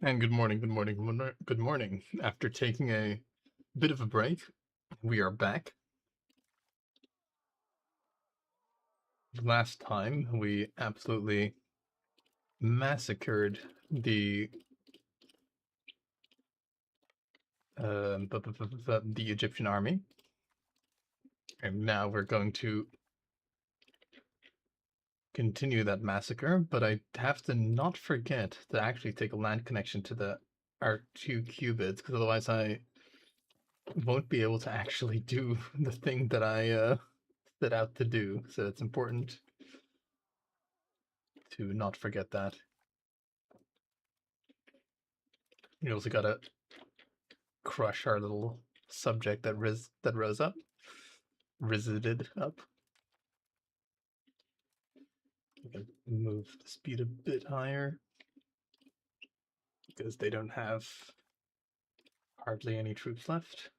And good morning, good morning, good morning. After taking a bit of a break, we are back. Last time, we absolutely massacred the the Egyptian army, and now we're going to continue that massacre. But I have to not forget to actually take a land connection to the R2 qubits, because otherwise I won't be able to actually do the thing that I set out to do. So it's important to not forget that. You also gotta crush our little subject that rose up, risited up. We can move the speed a bit higher because they don't have hardly any troops left.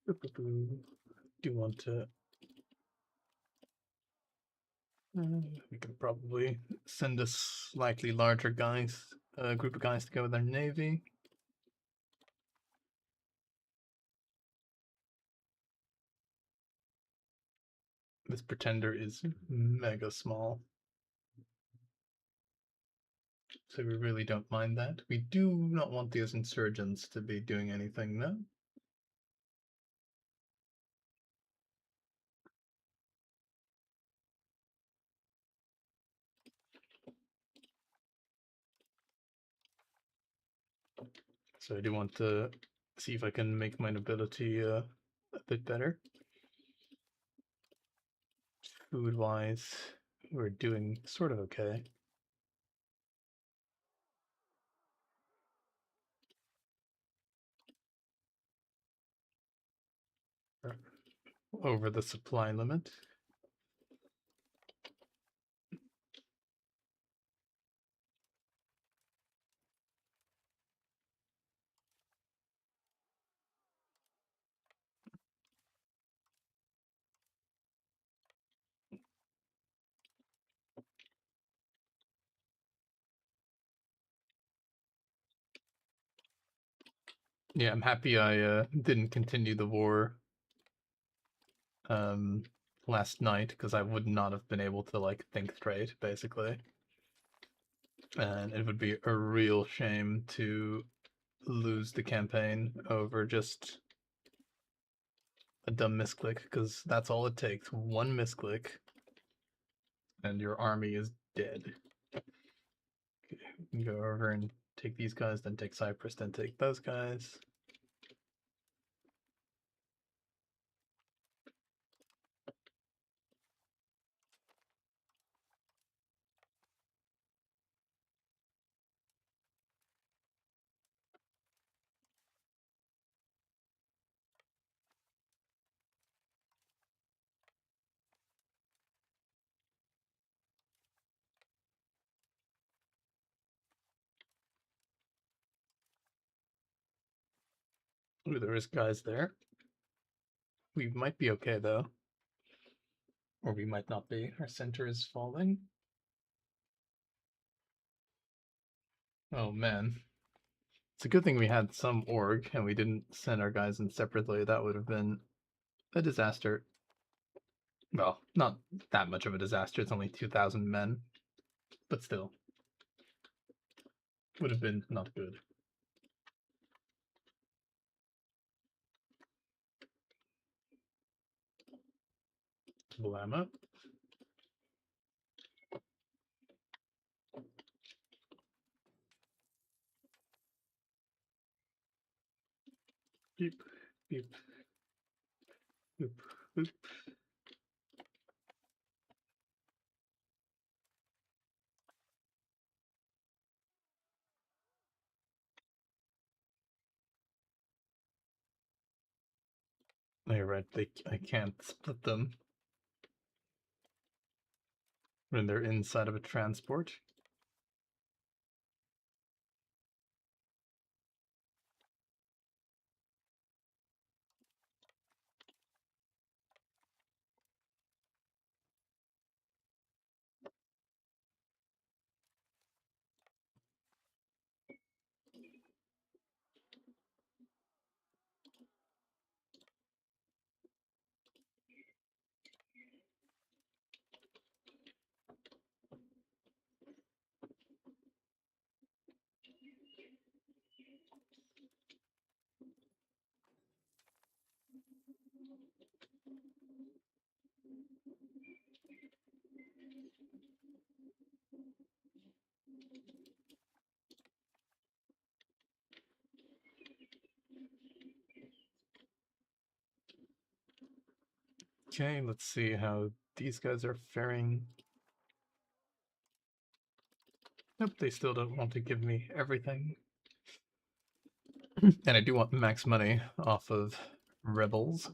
Do want to. We can probably send a slightly larger group of guys to go with their navy. This pretender is mega small, so we really don't mind that. We do not want these insurgents to be doing anything, though. So I do want to see if I can make my nobility a bit better. Food-wise, we're doing sort of okay. Over the supply limit. Yeah, I'm happy I didn't continue the war um, last night because I would not have been able to like think straight, basically. And it would be a real shame to lose the campaign over just a dumb misclick, because that's all it takes. One misclick, and your army is dead. Okay, we can go over and take these guys, then take Cyprus, then take those guys. Ooh, there is guys there. We might be okay though, or we might not be. Our center is falling. Oh man, it's a good thing we had some org and we didn't send our guys in separately. That would have been a disaster. Well, not that much of a disaster. It's only 2,000 men, but still, would have been not good. Blammo. Beep, beep, boop, boop. You're right. I can't split them when they're inside of a transport. Okay, let's see how these guys are faring. Nope, they still don't want to give me everything. And I do want max money off of rebels.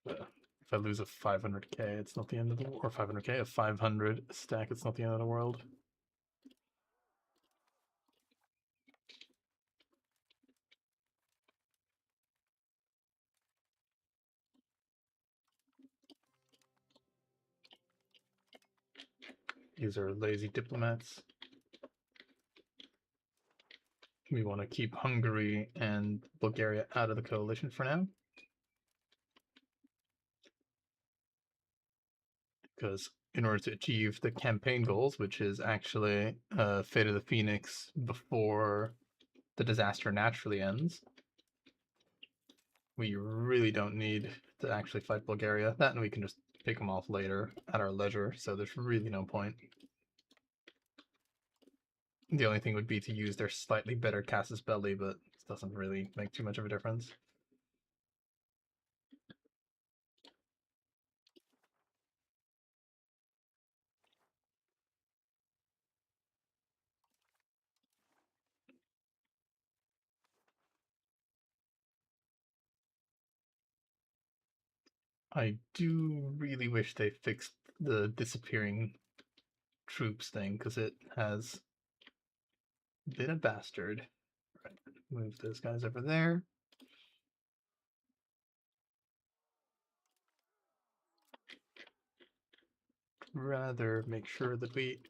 If I lose a 500k, it's not the end of the world. Or 500k, a 500 stack, it's not the end of the world. These are lazy diplomats. We want to keep Hungary and Bulgaria out of the coalition for now. Because in order to achieve the campaign goals, which is actually Fate of the Phoenix before the disaster naturally ends, we really don't need to actually fight Bulgaria. That and we can just pick them off later at our leisure, so there's really no point. The only thing would be to use their slightly better Casus Belli, but it doesn't really make too much of a difference. I do really wish they fixed the disappearing troops thing, because it has been a bastard. Right, move those guys over there. Rather make sure that we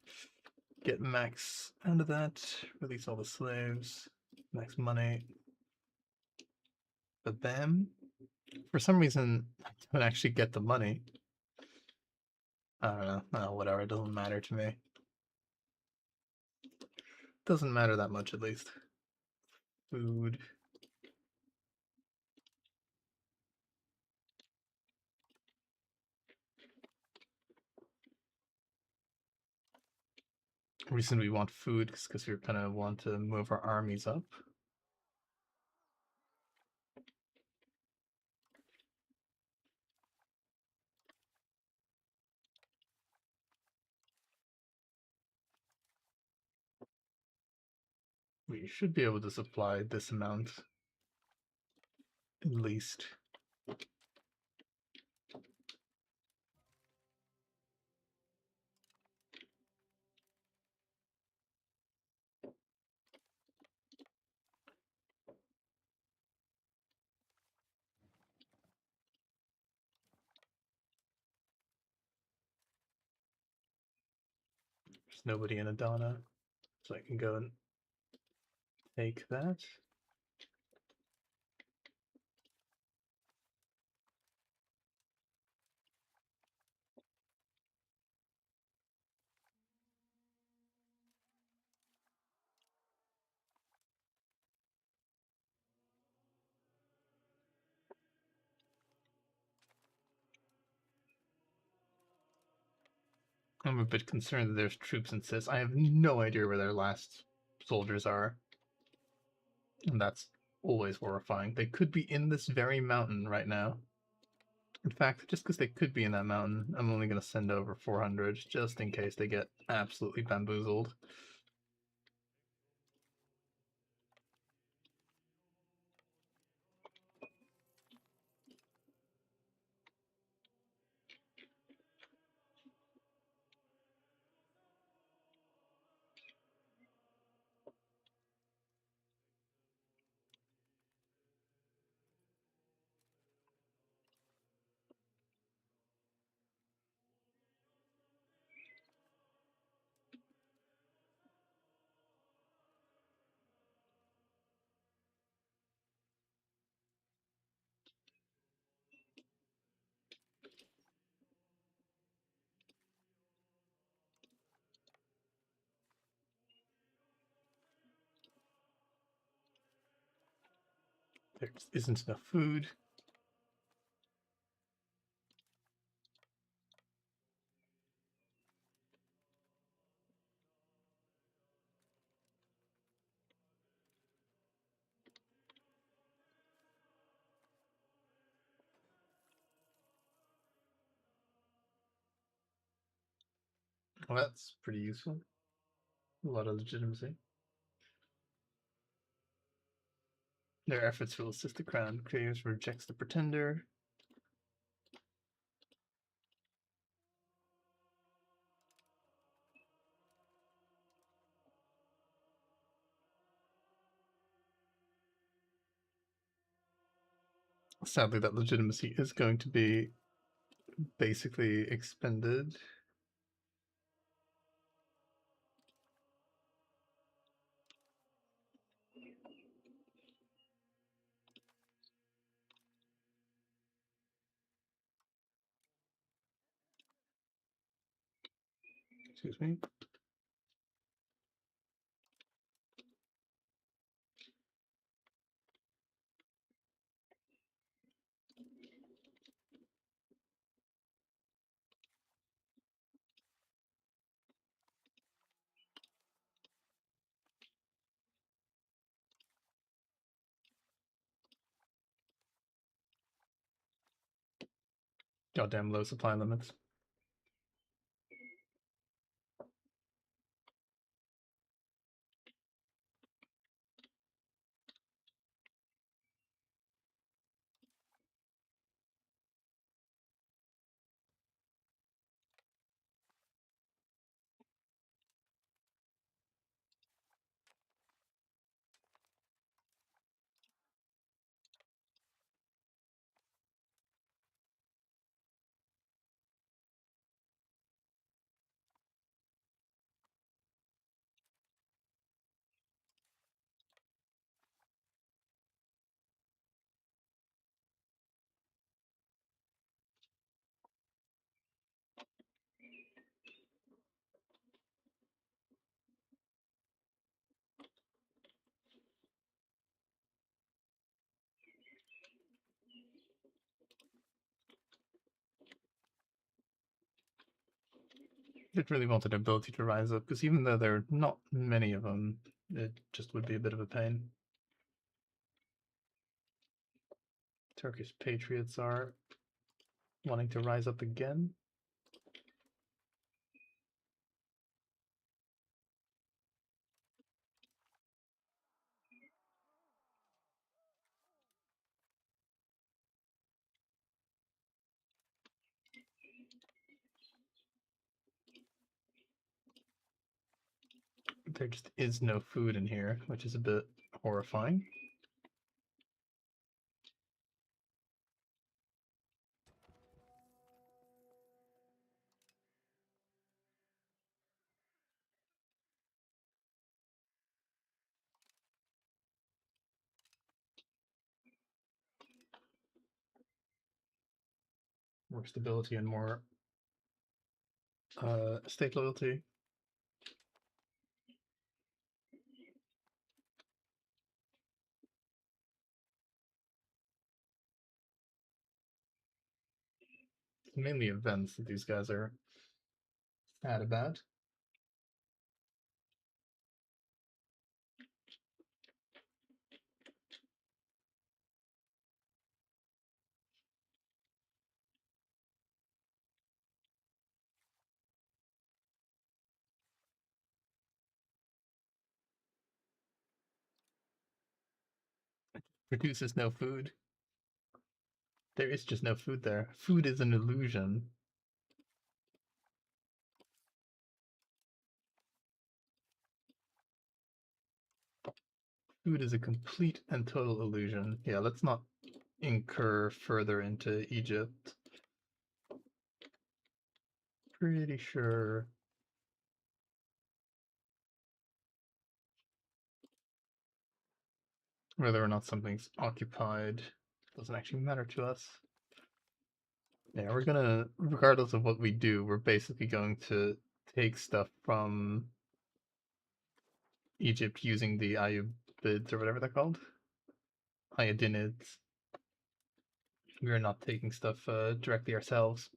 get max out of that, release all the slaves, max money. But bam, for some reason, I don't actually get the money. I don't know. Oh, whatever, it doesn't matter to me. Doesn't matter that much, at least. Food. Reason we want food is because we kind of want to move our armies up. We should be able to supply this amount, at least. There's nobody in Adana, so I can go and take that. I'm a bit concerned that there's troops in Cis. I have no idea where their last soldiers are. And that's always horrifying. They could be in this very mountain right now. In fact, just because they could be in that mountain, I'm only going to send over 400 just in case they get absolutely bamboozled. There isn't enough food. Well, that's pretty useful. A lot of legitimacy. Their efforts will assist the crown. Creators rejects the pretender. Sadly, that legitimacy is going to be basically expended. Excuse me. Goddamn low supply limits. It really wanted an ability to rise up, because even though there are not many of them, it just would be a bit of a pain. Turkish patriots are wanting to rise up again. There just is no food in here, which is a bit horrifying. More stability and more state loyalty. It's mainly events that these guys are sad about. Produces no food. There is just no food there. Food is an illusion. Food is a complete and total illusion. Yeah, let's not incur further into Egypt. Pretty sure whether or not something's occupied doesn't actually matter to us. Yeah, we're gonna, regardless of what we do, we're basically going to take stuff from Egypt using the Ayyubids or whatever they're called. Iodinids. We're not taking stuff directly ourselves.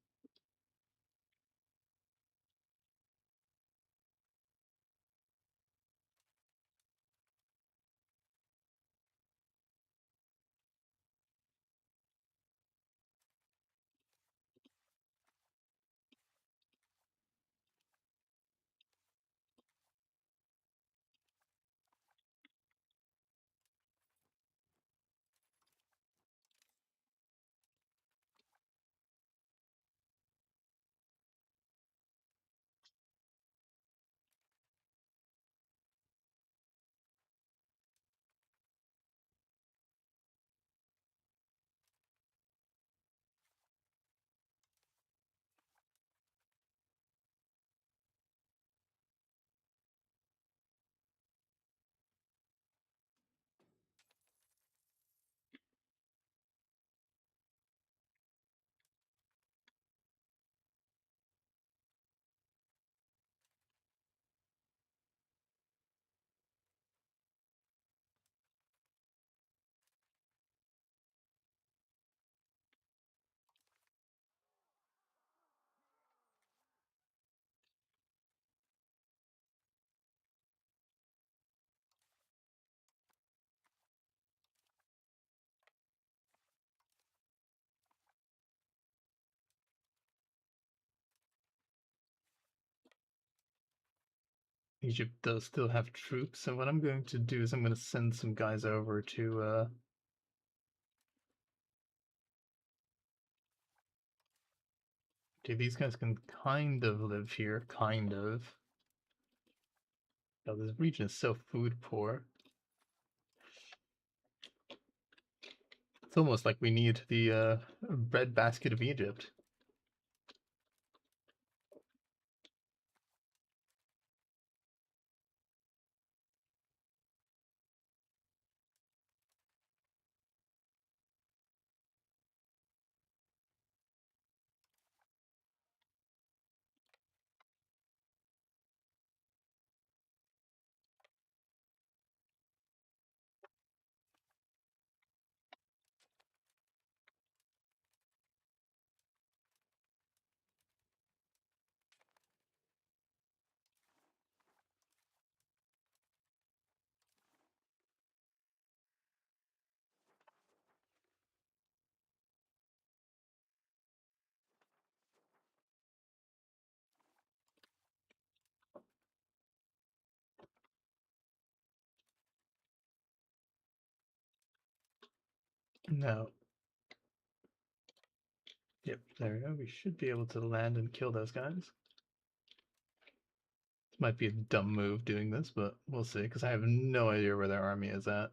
Egypt does still have troops, so what I'm going to do is I'm going to send some guys over to okay, these guys can kind of live here, kind of. Oh, this region is so food poor. It's almost like we need the bread basket of Egypt. Now, yep, there we go. We should be able to land and kill those guys. This might be a dumb move doing this, but we'll see, because I have no idea where their army is at.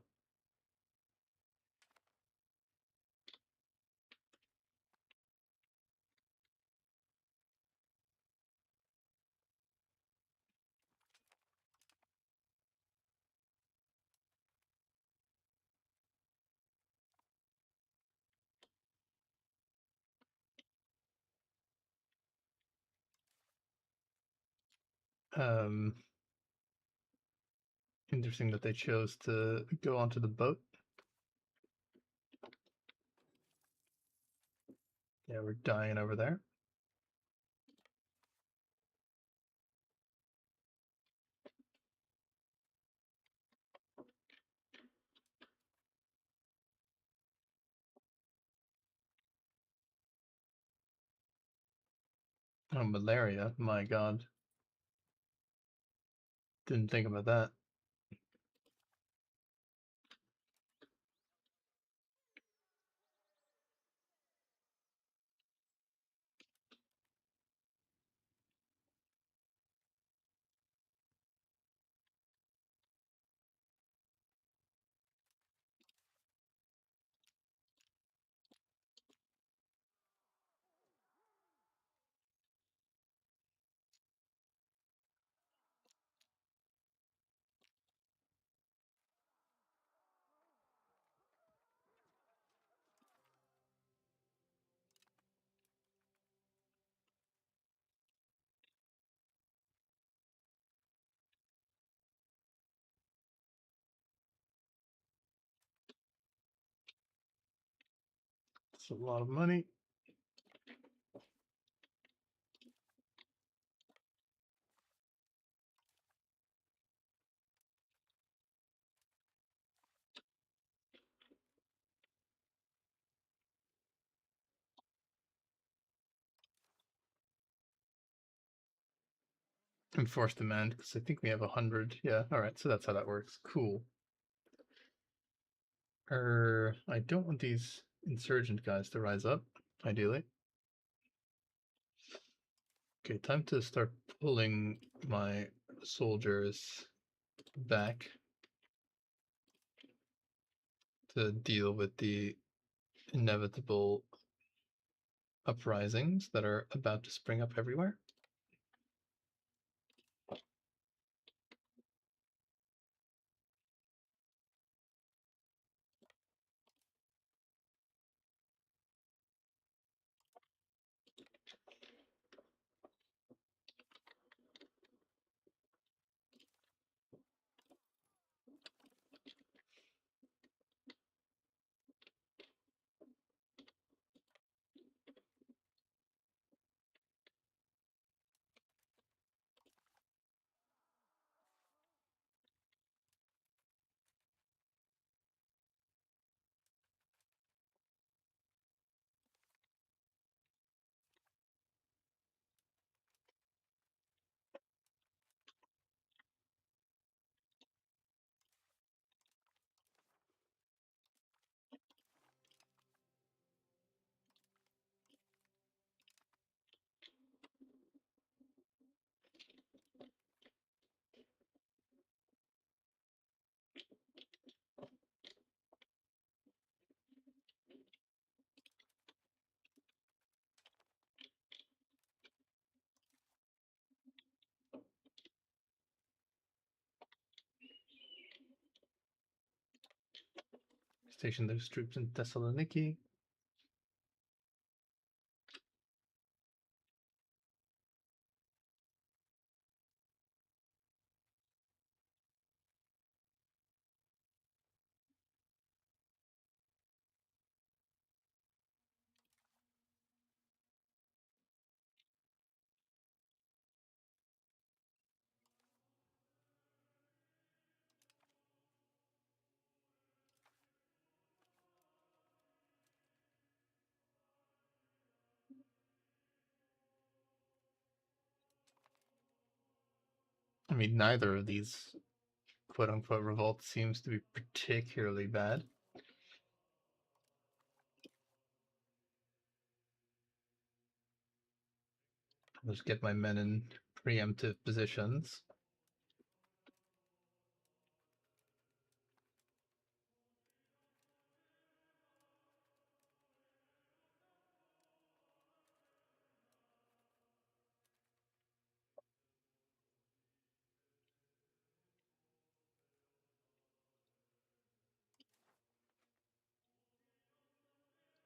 Um, Interesting that they chose to go onto the boat. Yeah, we're dying over there. Oh, malaria. My God. Didn't think about that. It's a lot of money. Enforced demand, because I think we have 100. Yeah, alright, so that's how that works. Cool. I don't want these insurgent guys to rise up, ideally. Okay, time to start pulling my soldiers back to deal with the inevitable uprisings that are about to spring up everywhere. Station those troops in Thessaloniki. I mean, neither of these quote-unquote revolts seems to be particularly bad. I'll just get my men in preemptive positions.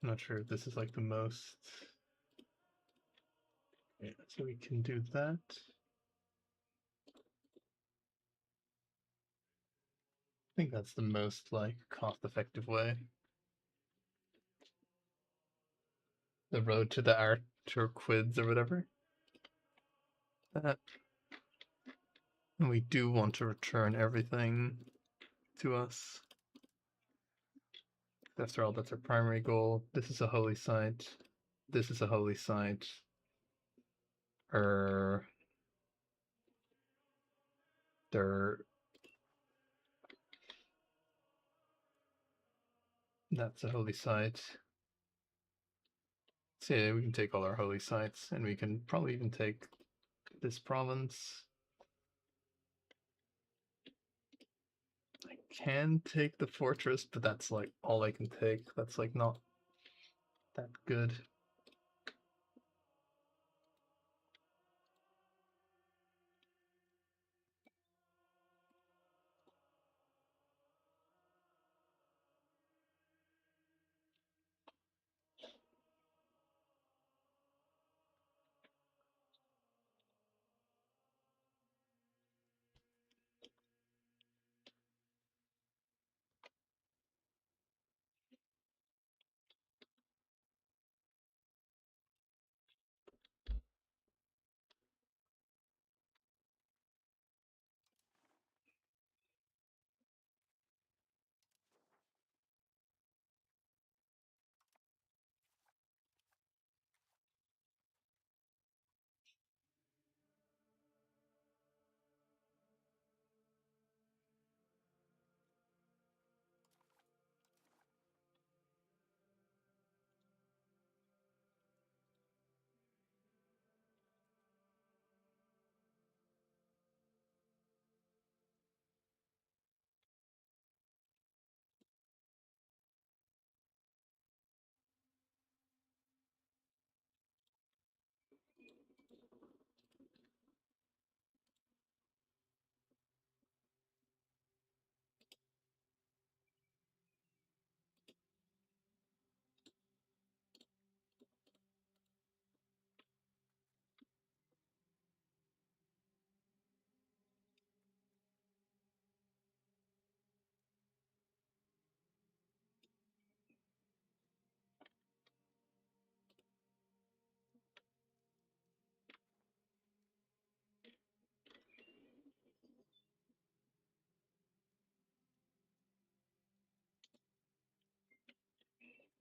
I'm not sure if this is like the most. Yeah, so we can do that. I think that's the most like cost-effective way. The road to the Turquids or whatever. That. And we do want to return everything to us. After all, that's our primary goal. This is a holy site. This is a holy site. There. That's a holy site. So yeah, we can take all our holy sites, and we can probably even take this province. I can take the fortress, but that's like all I can take. That's like not that good.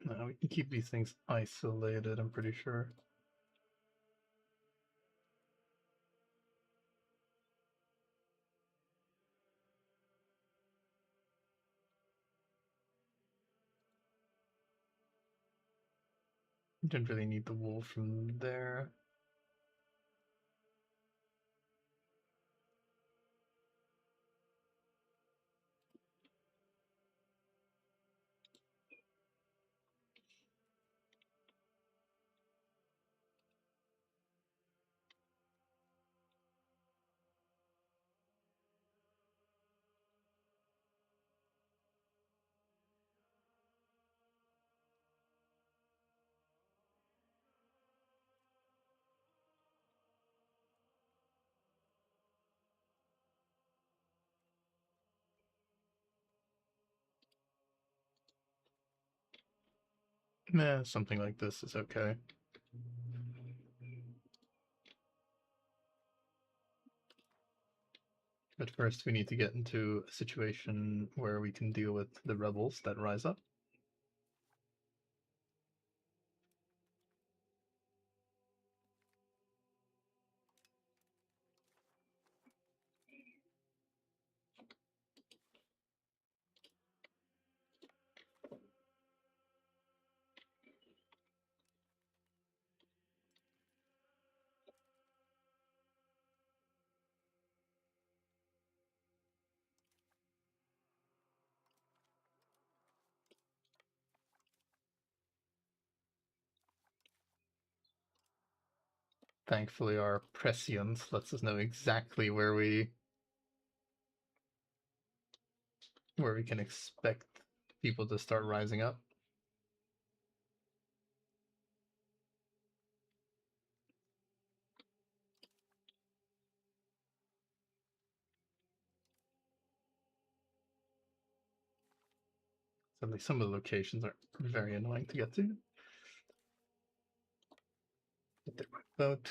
No, we can keep these things isolated, I'm pretty sure. Don't really need the wool from there. Something like this is okay. But first we need to get into a situation where we can deal with the rebels that rise up. Thankfully, our prescience lets us know exactly where we can expect people to start rising up. Sadly, some of the locations are very annoying to get to. Get there by boat.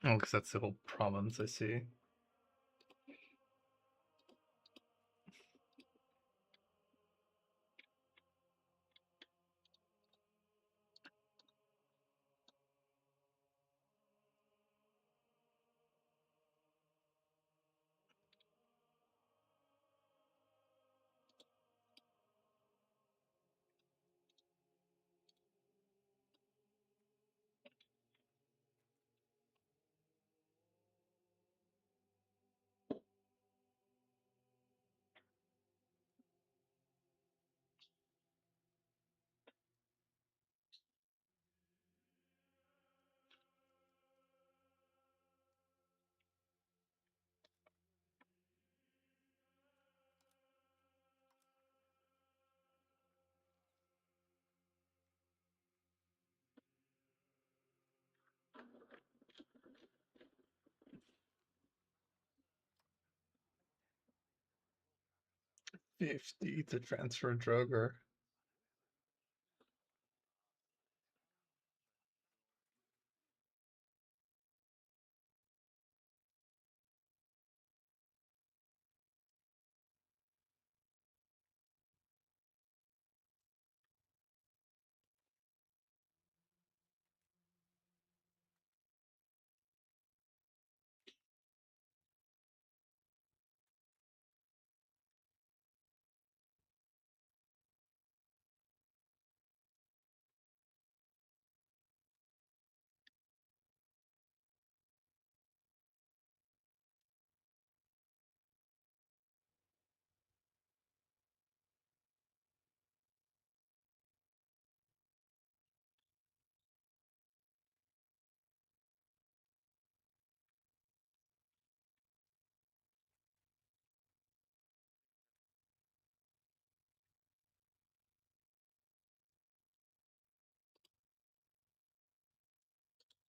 Oh, because that's the whole province, I see. $50 to transfer a drug or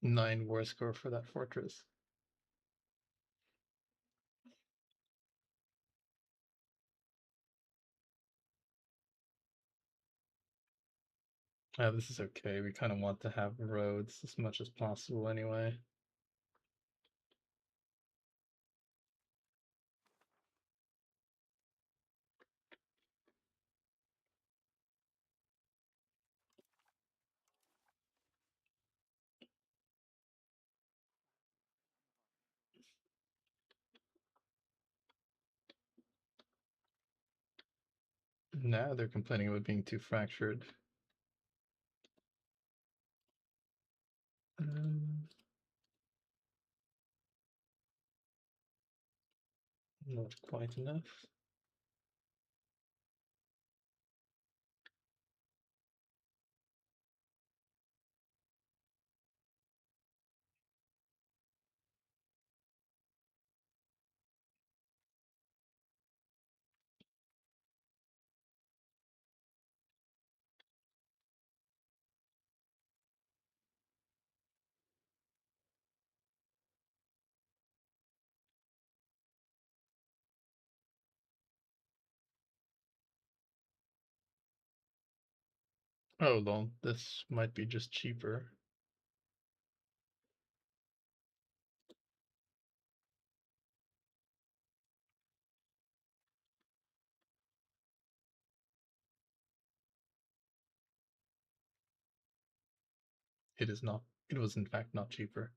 9 war score for that fortress. This is okay. We kind of want to have roads as much as possible anyway. Now they're complaining about being too fractured. Not quite enough. Oh, well, this might be just cheaper. It is not. It was in fact not cheaper.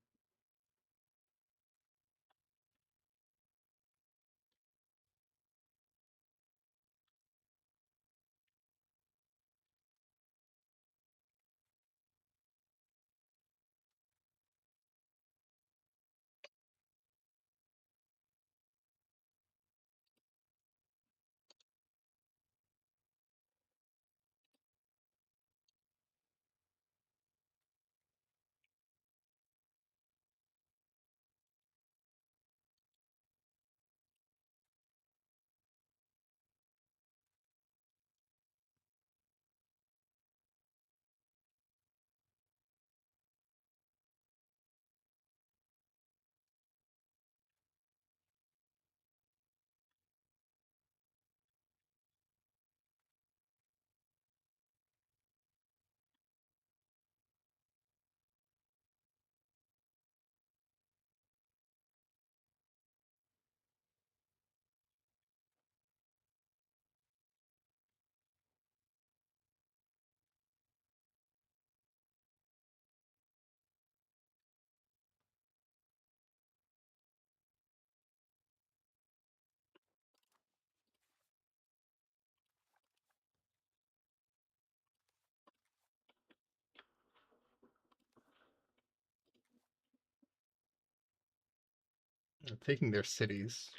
Taking their cities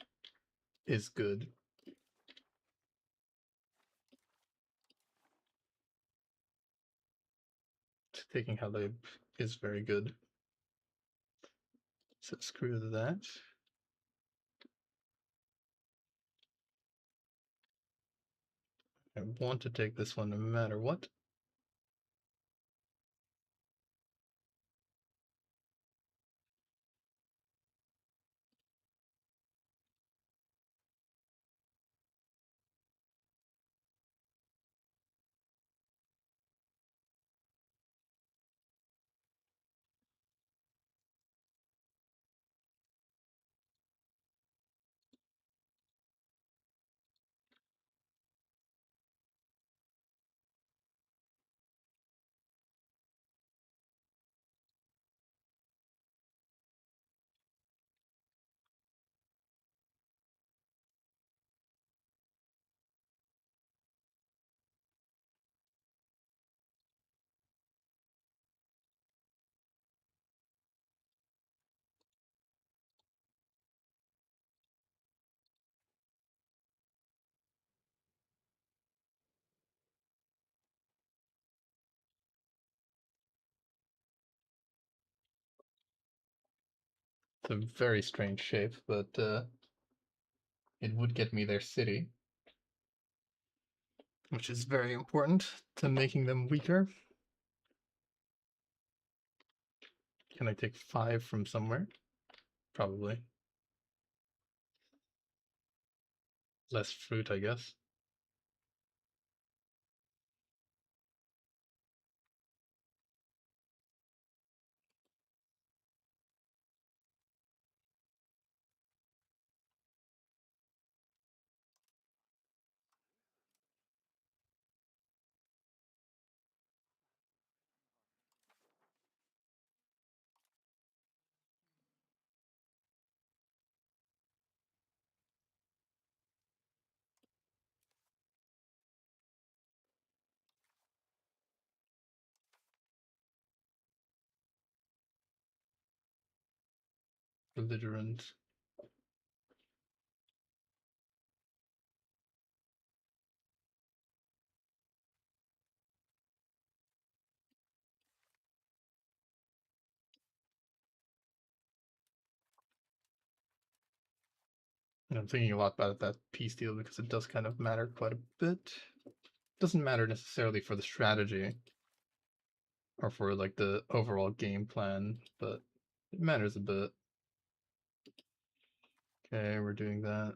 is good. Taking Haleb is very good. So screw that. I want to take this one no matter what. It's a very strange shape, but it would get me their city, which is very important to making them weaker. Can I take 5 from somewhere? Probably. Less fruit, I guess. Belligerent. And I'm thinking a lot about that peace deal because it does kind of matter quite a bit. Doesn't matter necessarily for the strategy or for like the overall game plan, but it matters a bit. Okay, we're doing that.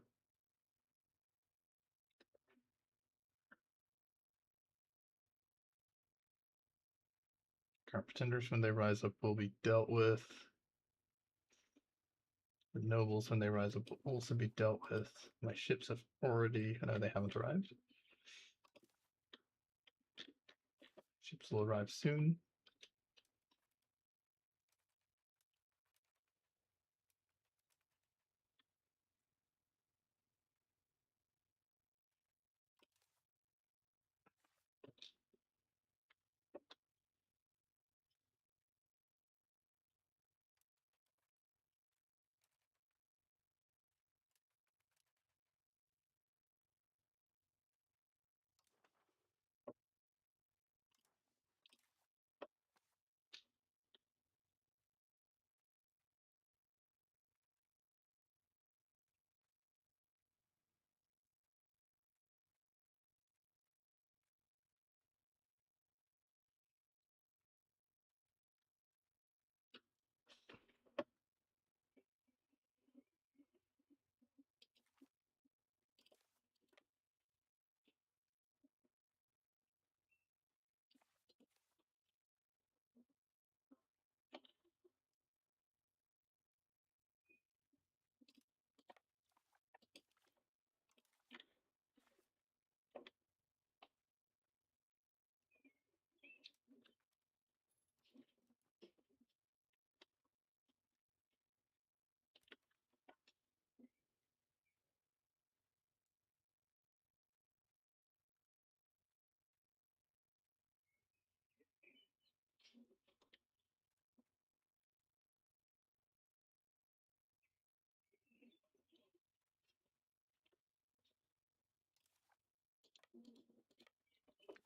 Our pretenders, when they rise up, will be dealt with. The nobles, when they rise up, will also be dealt with. My ships have already. No, they haven't arrived. Ships will arrive soon.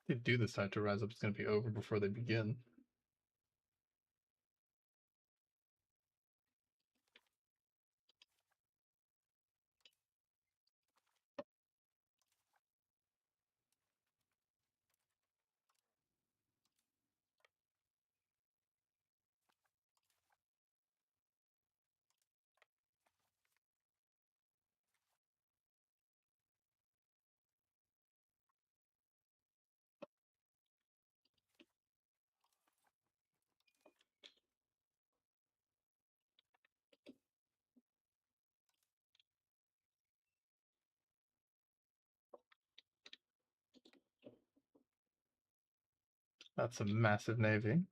They do decide to rise up, it's going to be over before they begin. That's a massive navy.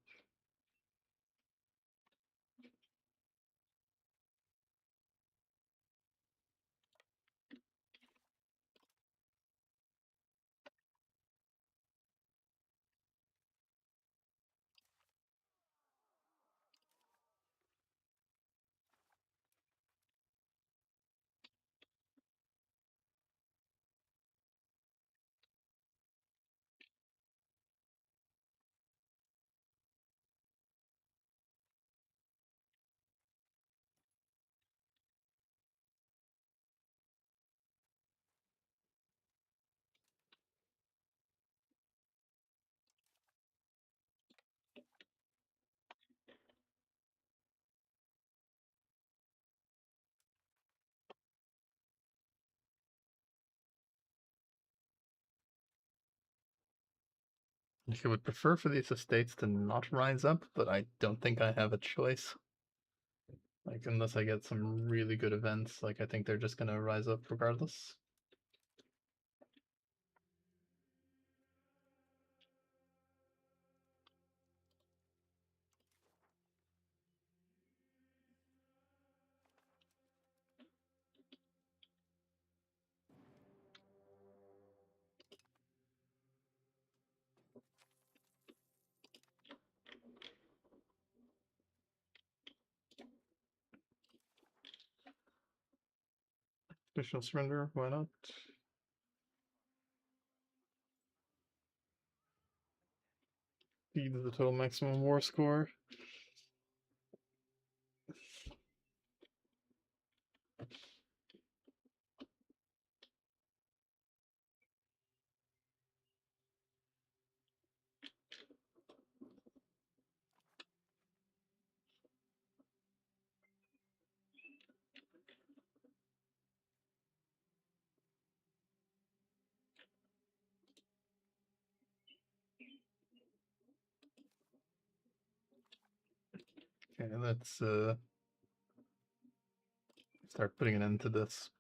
I would prefer for these estates to not rise up, but I don't think I have a choice. Like, unless I get some really good events, like, I think they're just gonna rise up regardless. Additional surrender, why not? Feed the total maximum war score. Okay, let's start putting an end to this.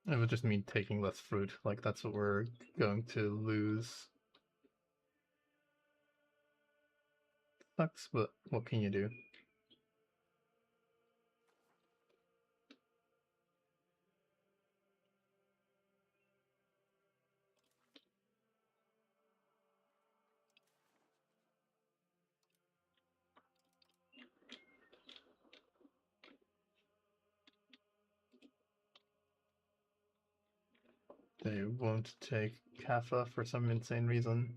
It would just mean taking less fruit, like that's what we're going to lose. Sucks, but what can you do? They won't take Kappa for some insane reason.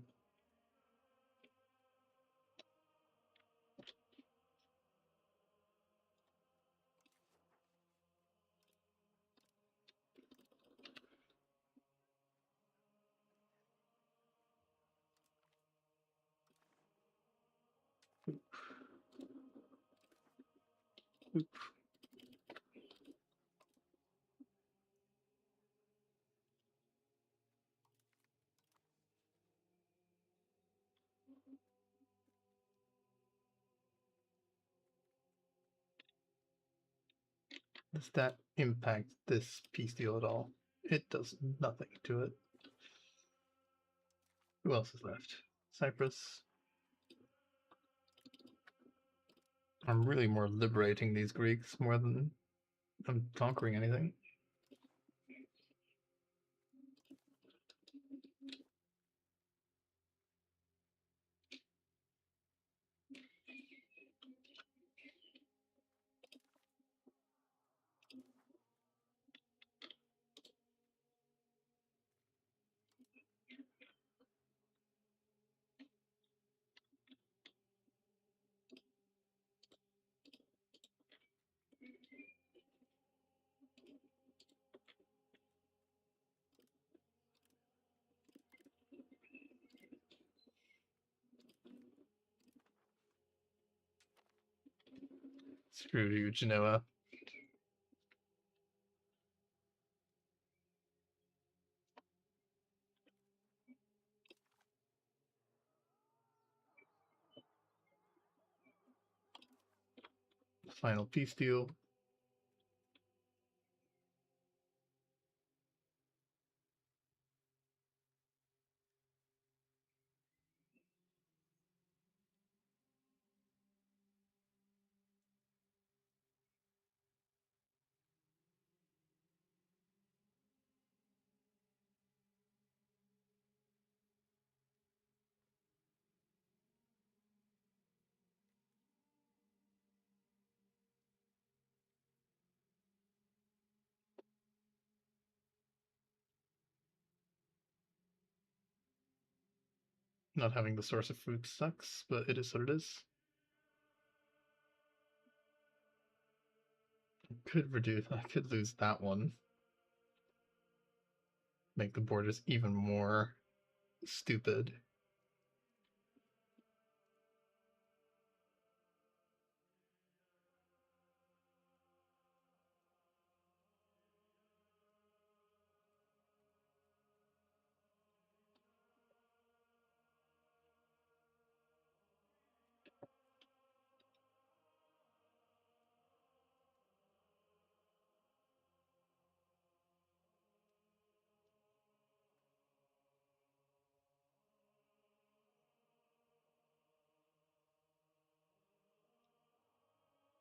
Oop. Does that impact this peace deal at all? It does nothing to it. Who else is left? Cyprus. I'm really more liberating these Greeks more than I'm conquering anything. Screw you, Genoa. Final peace deal. Not having the source of fruit sucks, but it is what it is. could reduce. I could lose that one. Make the borders even more stupid.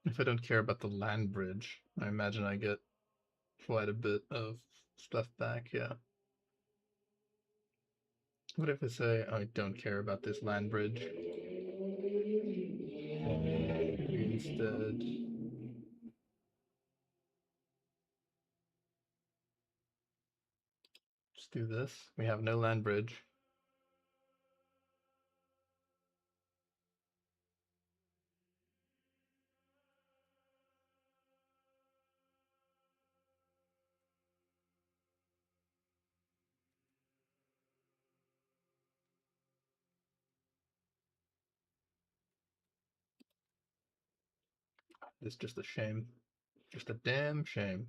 If I don't care about the land bridge, I imagine I get quite a bit of stuff back, yeah. What if I say I don't care about this land bridge? We instead just do this. We have no land bridge. It's just a shame. Just a damn shame.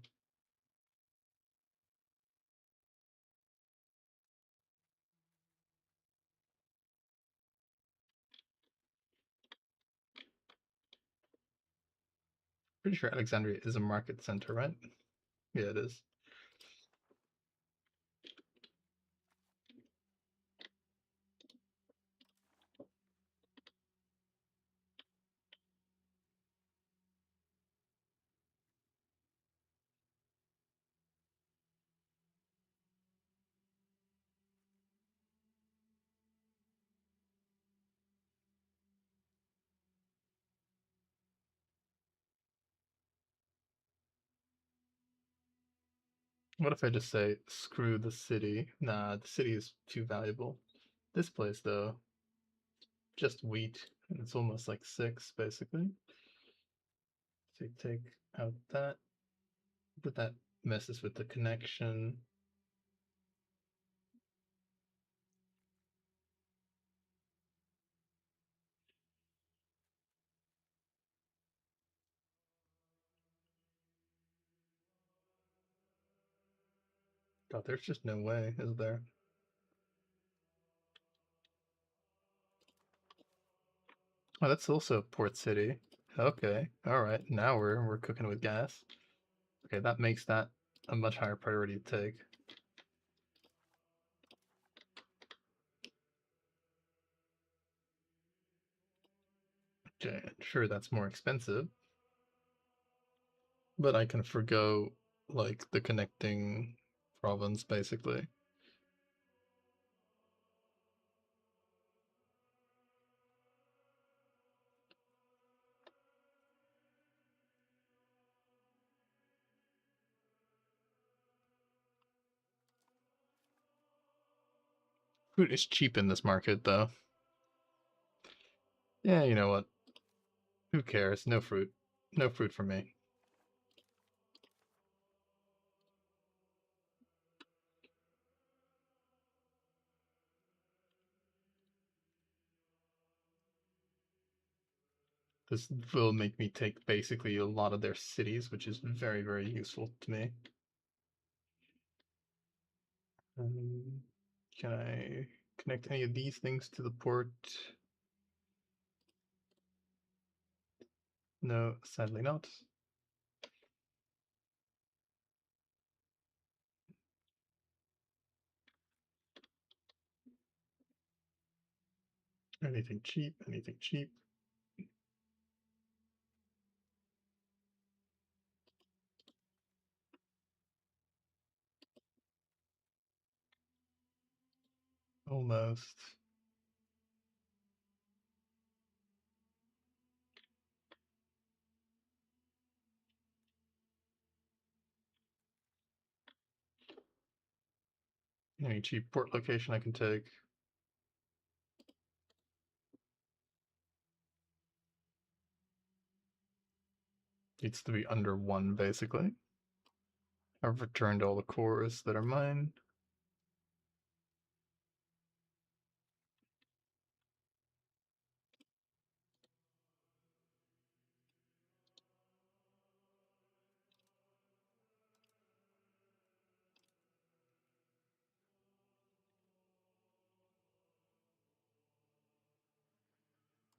Pretty sure Alexandria is a market center, right? Yeah, it is. What if I just say, screw the city? Nah, the city is too valuable. This place, though, just wheat. And it's almost like 6, basically. So you take out that, but that messes with the connection. God, there's just no way, is there? Oh, that's also Port City. Okay, all right. Now we're cooking with gas. Okay, that makes that a much higher priority to take. Okay, sure, that's more expensive, but I can forgo like the connecting province basically. Fruit is cheap in this market though. Yeah, you know what? Who cares? No fruit. No fruit for me. This will make me take basically a lot of their cities, which is very, very useful to me. Um, can I connect any of these things to the port? No, sadly not. Anything cheap, anything cheap. Almost. Any cheap port location I can take. Needs to be under 1, basically. I've returned all the cores that are mine.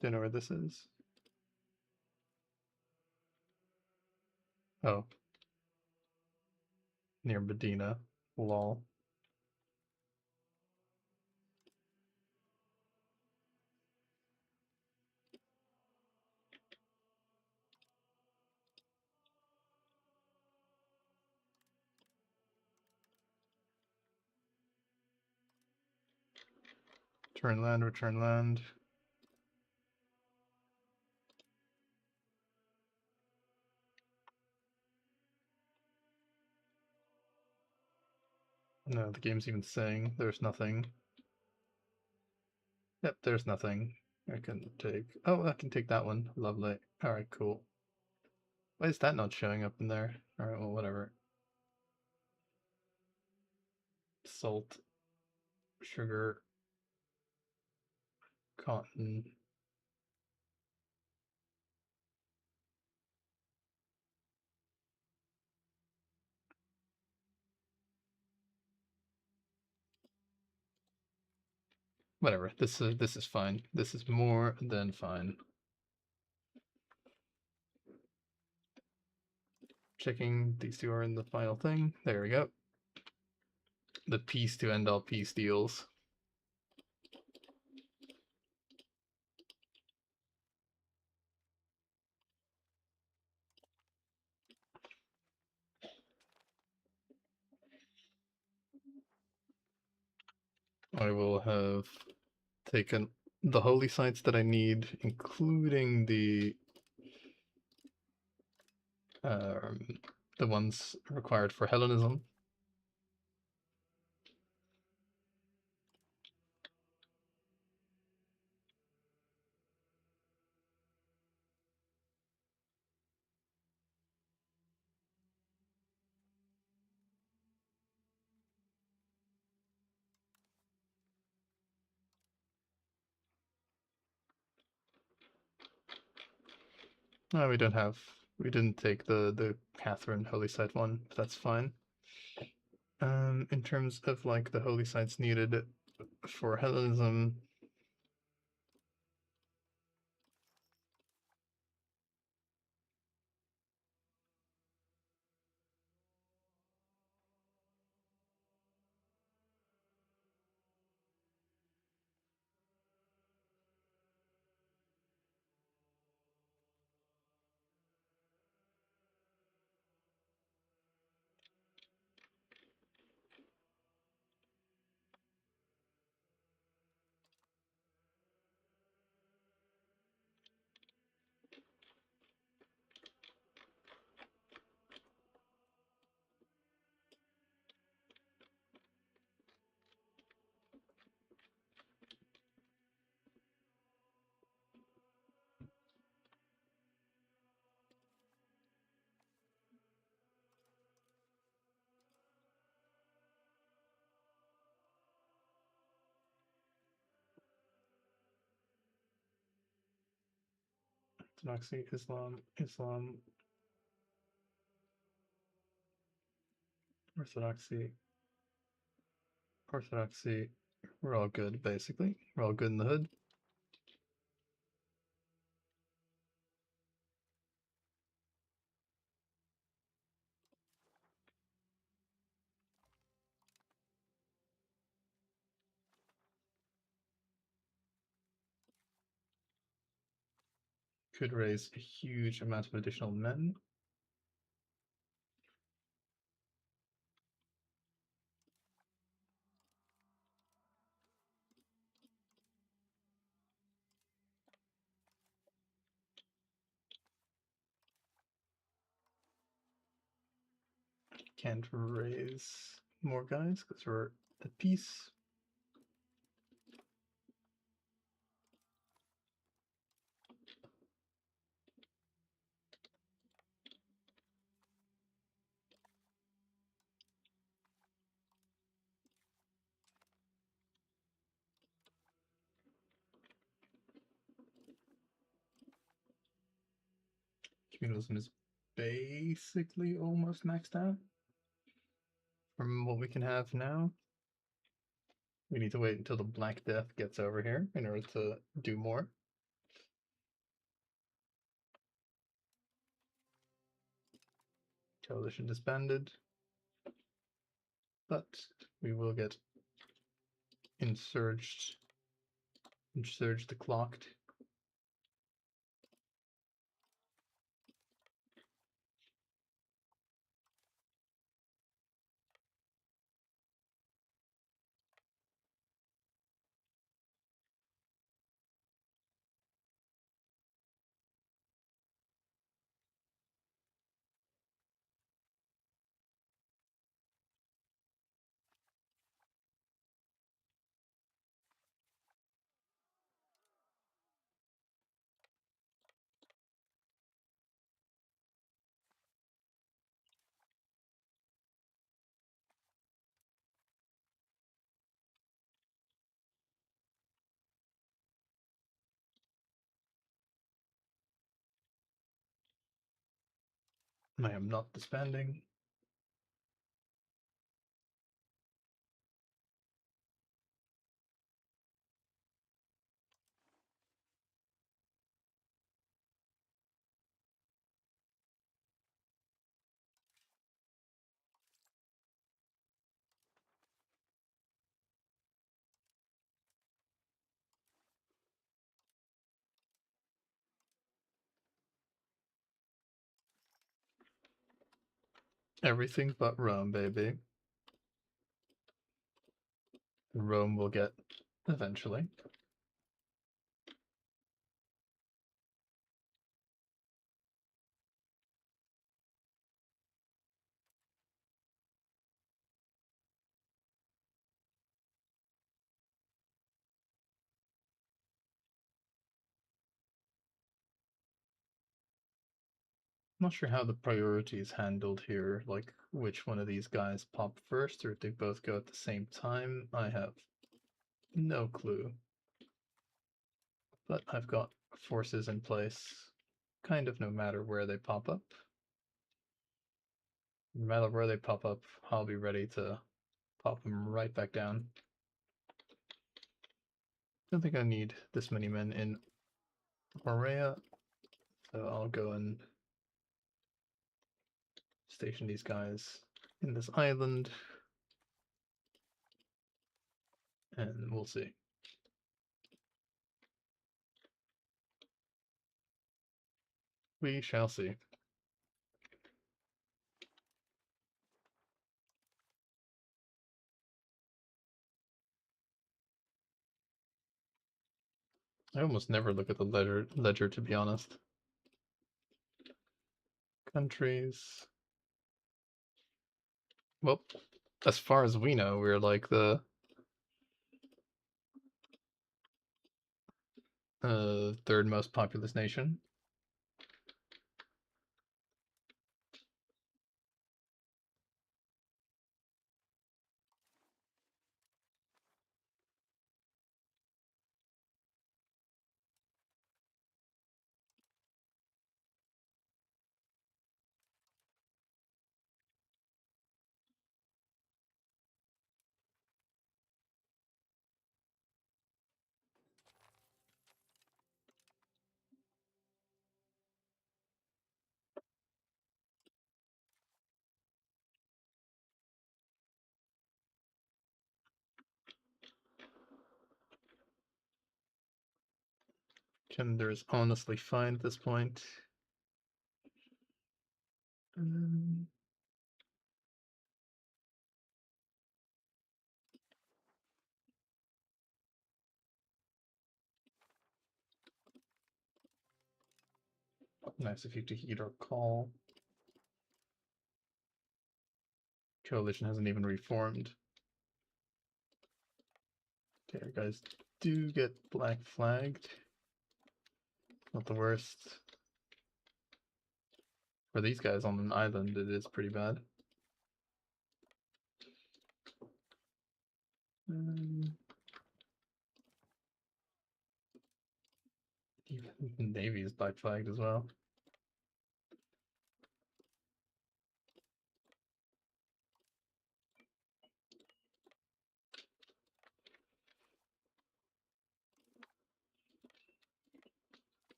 Do you know where this is? Oh. Near Medina. Lol. Return land, return land. No, the game's even saying there's nothing. Yep, there's nothing. I can take... Oh, I can take that one. Lovely. Alright, cool. Why is that not showing up in there? Alright, well, whatever. Salt. Sugar. Cotton. Whatever. This is fine. This is more than fine. Checking these two are in the final thing. There we go. The peace to end all peace deals. I will have taken the holy sites that I need, including the ones required for Hellenism. No, we didn't take the Catherine holy site one, but that's fine. In terms of like the holy sites needed for Hellenism, Orthodoxy, Islam, Orthodoxy, Orthodoxy. We're all good, basically. We're all good in the hood. Could raise a huge amount of additional men. Can't raise more guys because we're at peace. Communalism is basically almost maxed out from what we can have now. We need to wait until the Black Death gets over here in order to do more. Coalition disbanded, but we will get insurged clocked. I am not disbanding. Everything but Rome, baby. Rome will get eventually. Not sure how the priority is handled here, like which one of these guys pop first or if they both go at the same time. I have no clue. But I've got forces in place kind of no matter where they pop up. No matter where they pop up, I'll be ready to pop them right back down. Don't think I need this many men in Aurea, so I'll go and station these guys in this island, and we'll see. We shall see. I almost never look at the ledger to be honest. Countries. Well, as far as we know, we're like the third most populous nation. Gender is honestly fine at this point. Nice of you to heed our call. Coalition hasn't even reformed. Okay, our guys do get black flagged. Not the worst. For these guys on an island, it is pretty bad. Even Navy is black flagged as well.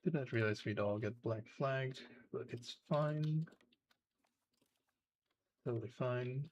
Didn't realize we'd all get black flagged, but it's fine. Totally fine.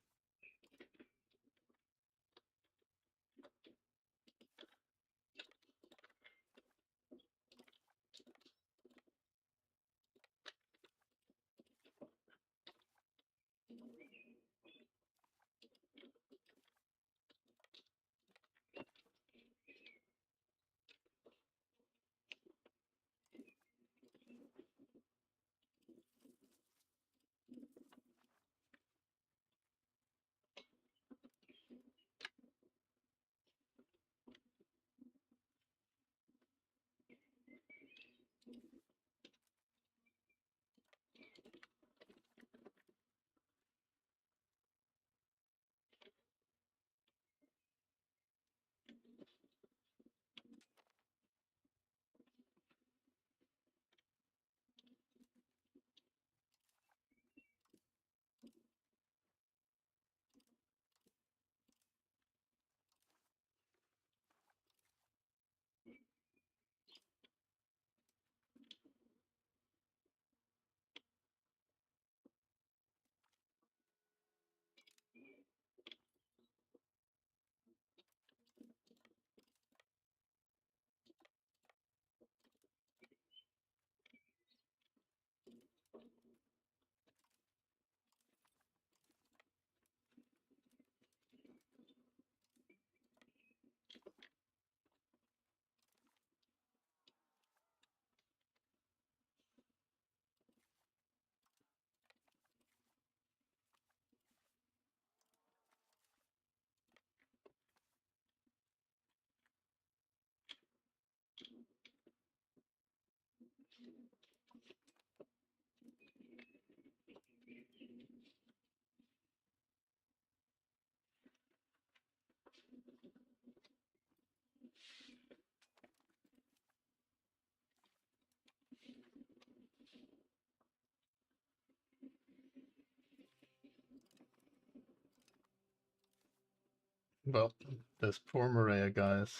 Well, this poor Maria, guys.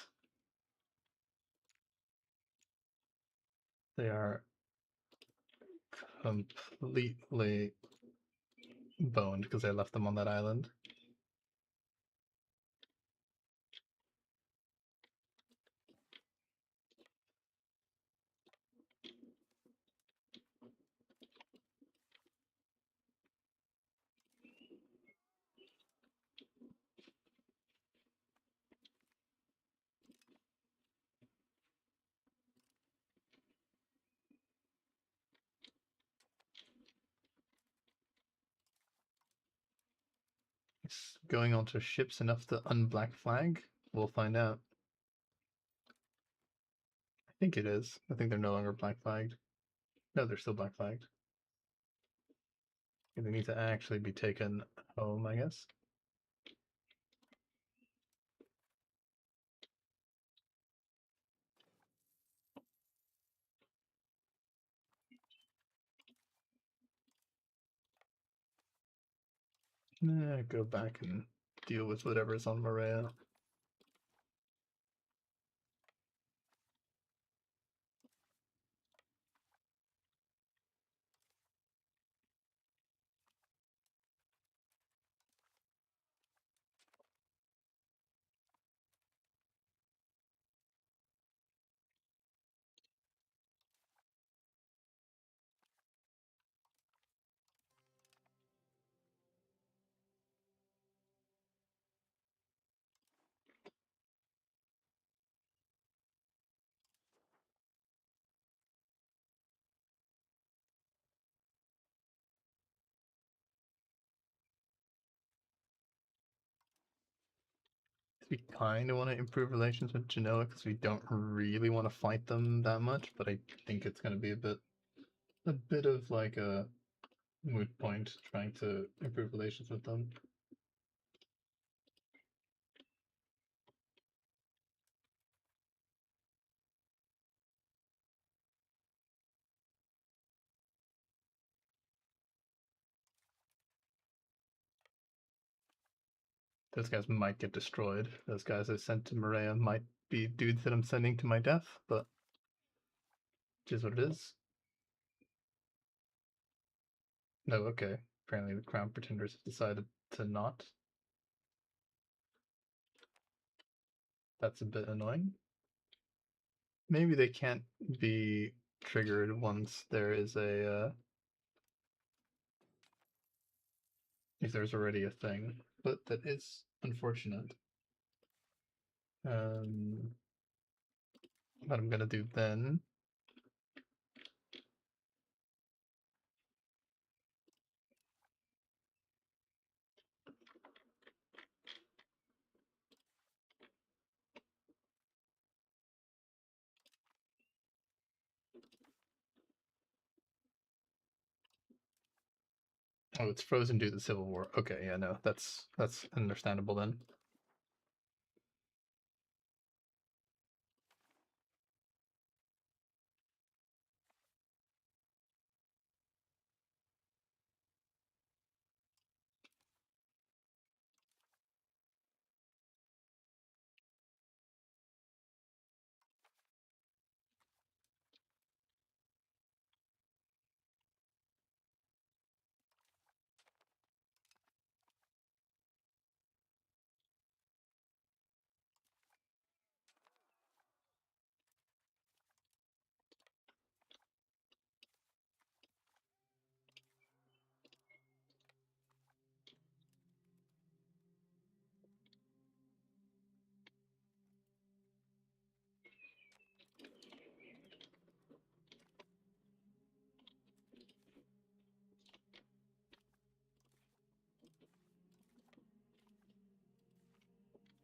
They are completely boned because I left them on that island. Is going onto ships enough to unblack flag? We'll find out. I think it is. I think they're no longer black flagged. No, they're still black flagged. They need to actually be taken home, I guess. Go back and deal with whatever's on Maria. We kind of want to improve relations with Genoa because we don't really want to fight them that much, but I think it's going to be a bit of like a moot point trying to improve relations with them. Those guys might get destroyed. Those guys I sent to Maria might be dudes that I'm sending to my death, but which is what it is. No, okay. Apparently the Crown Pretenders have decided to not. That's a bit annoying. Maybe they can't be triggered once there is a if there's already a thing, but that is unfortunate. What I'm gonna do then. Oh, it's frozen due to the Civil War. Okay, yeah, no, that's understandable then.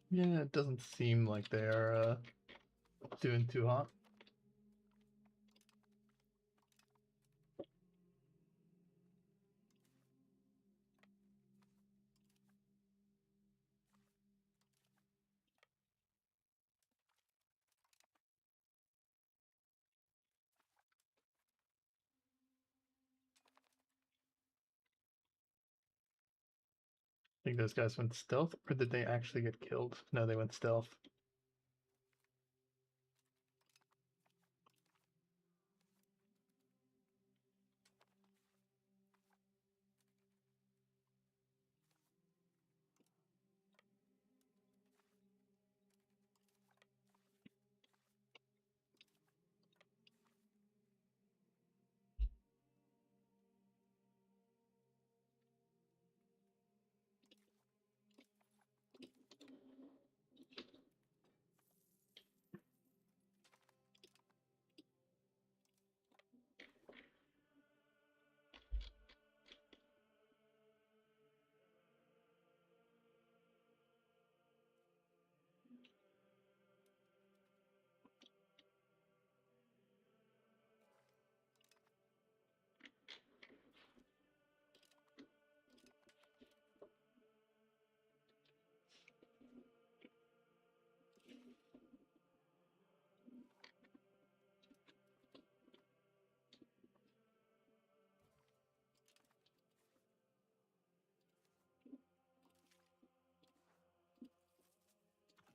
Yeah, it doesn't seem like they're doing too hot. I think those guys went stealth, or did they actually get killed? No, they went stealth.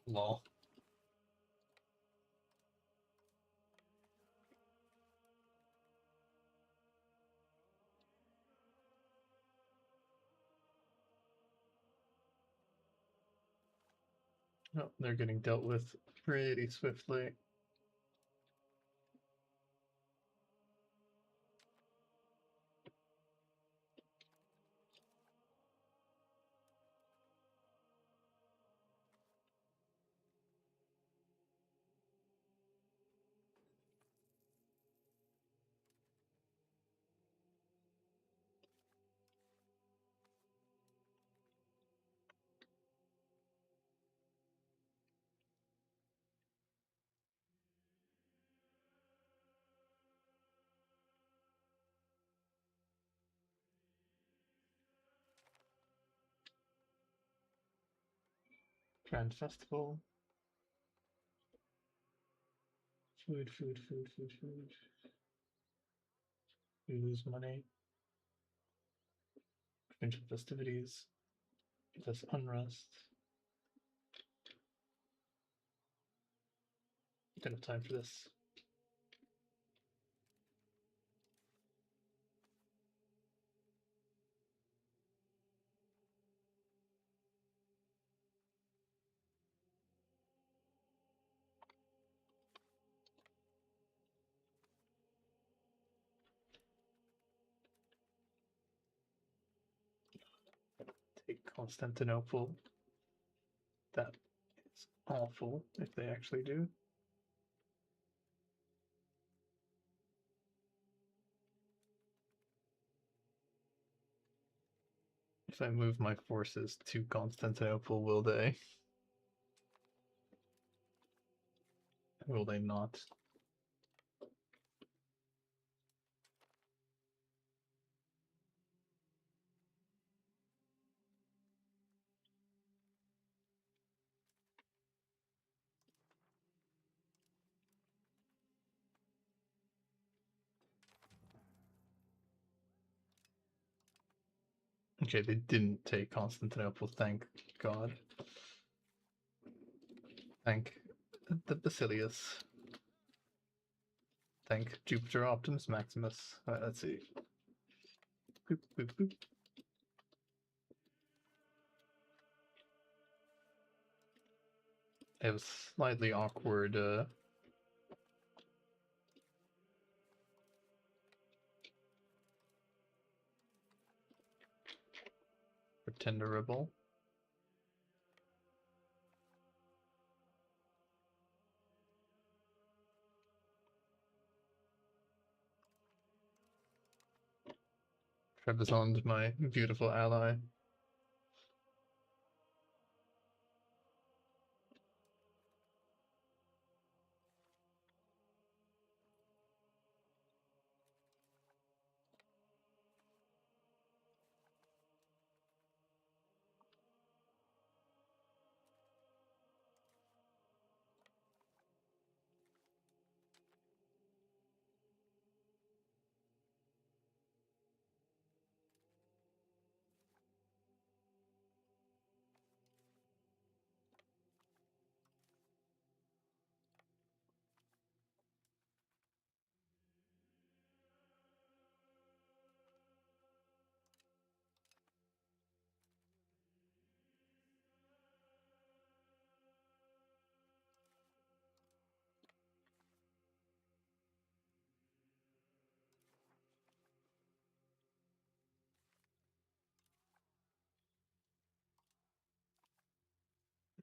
Lol. Oh, they're getting dealt with pretty swiftly. Grand Festival. Food, food, food, food, food. We lose money. Provincial festivities. Plus unrest. Don't have time for this. Constantinople. That is awful if they actually do. If I move my forces to Constantinople, will they? Will they not? Okay, they didn't take Constantinople, thank God. Thank the Basilius. Thank Jupiter Optimus Maximus. Alright, let's see. Boop, boop, boop. It was slightly awkward pretenderable. Trebizond, my beautiful ally.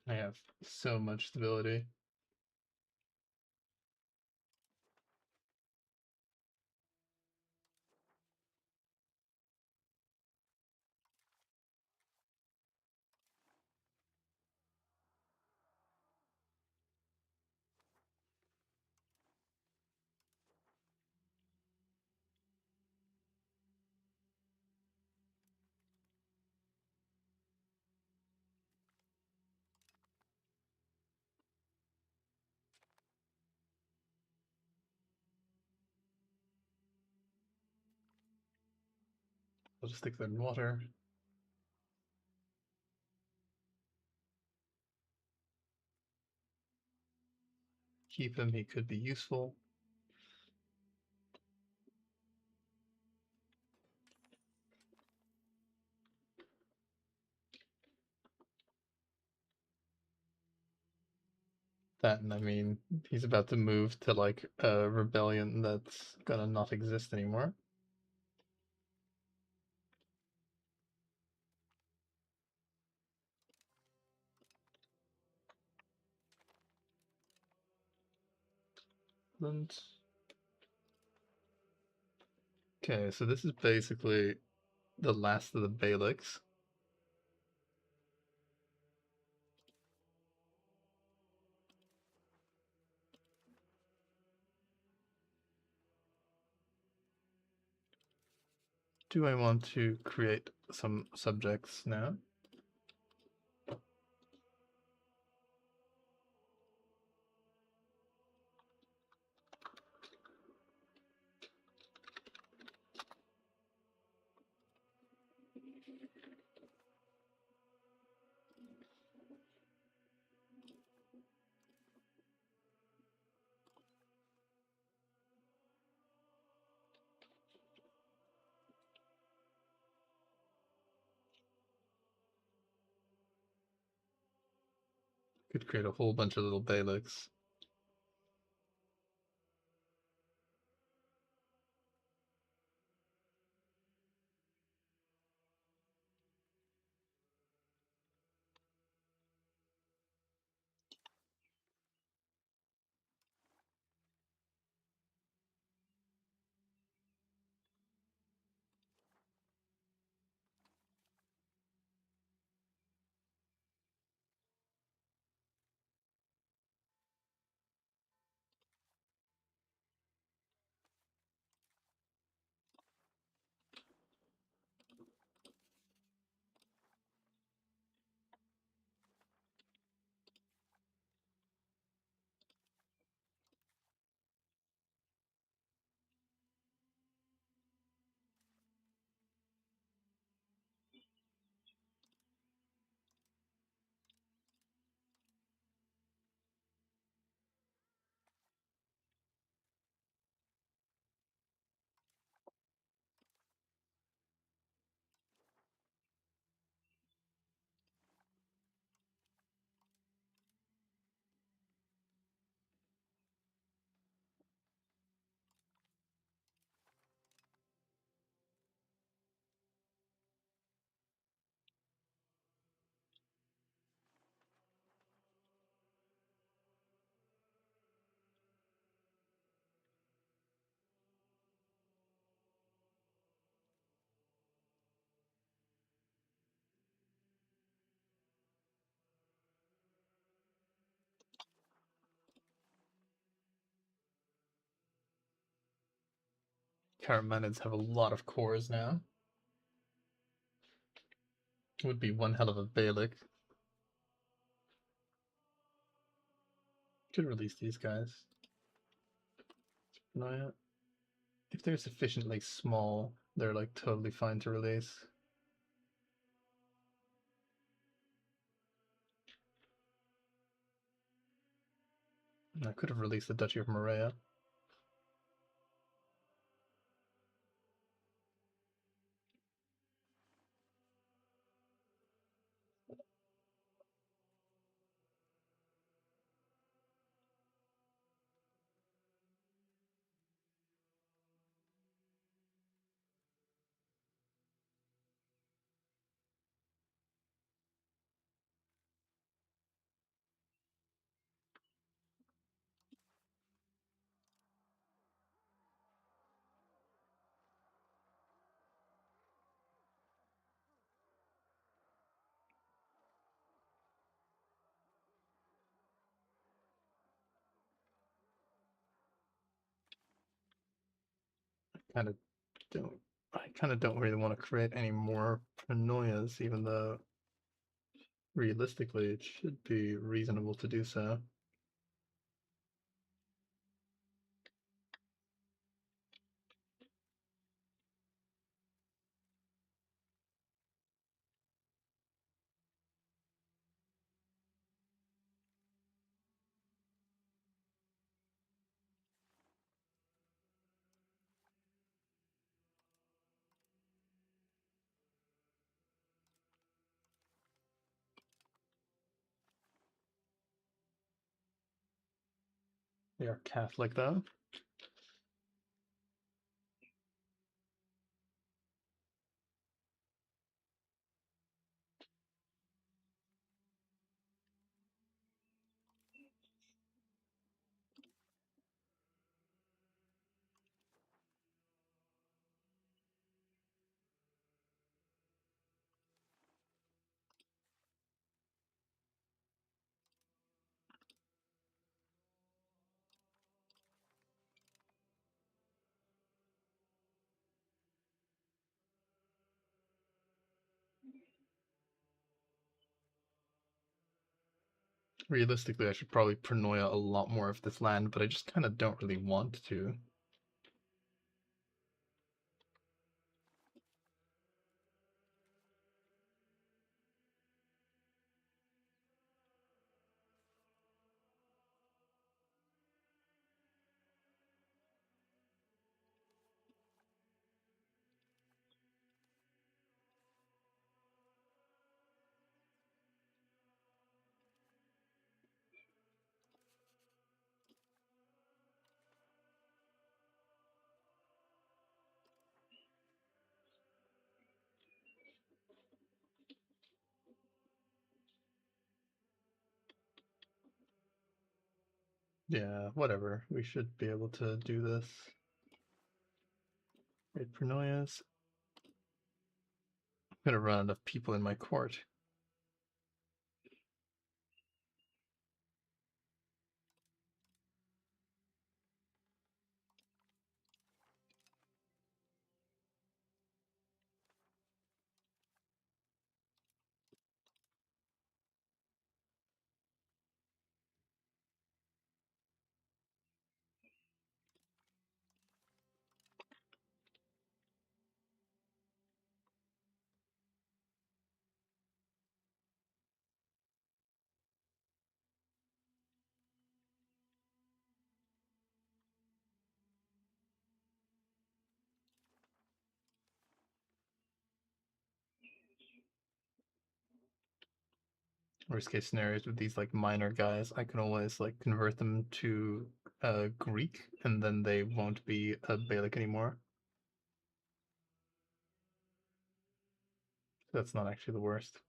I have so much stability. I'll just stick them in water. Keep him, he could be useful. That, and I mean, he's about to move to like a rebellion that's gonna not exist anymore. And okay, so this is basically the last of the Belicks. Do I want to create some subjects now? Could create a whole bunch of little Belicks. Karamanids have a lot of cores now. Would be one hell of a Belick. Could release these guys. No, if they're sufficiently small, they're like totally fine to release. I could have released the Duchy of Morea. Kind of don't. I kind of don't really want to create any more paranoias, even though realistically it should be reasonable to do so. They are Catholic though. Realistically, I should probably paranoia a lot more of this land, but I just kind of don't really want to. Yeah, whatever. We should be able to do this. Great paranoias. I'm gonna run out of people in my court. Worst case scenarios with these like minor guys, I can always like convert them to Greek, and then they won't be a Beylik anymore. That's not actually the worst.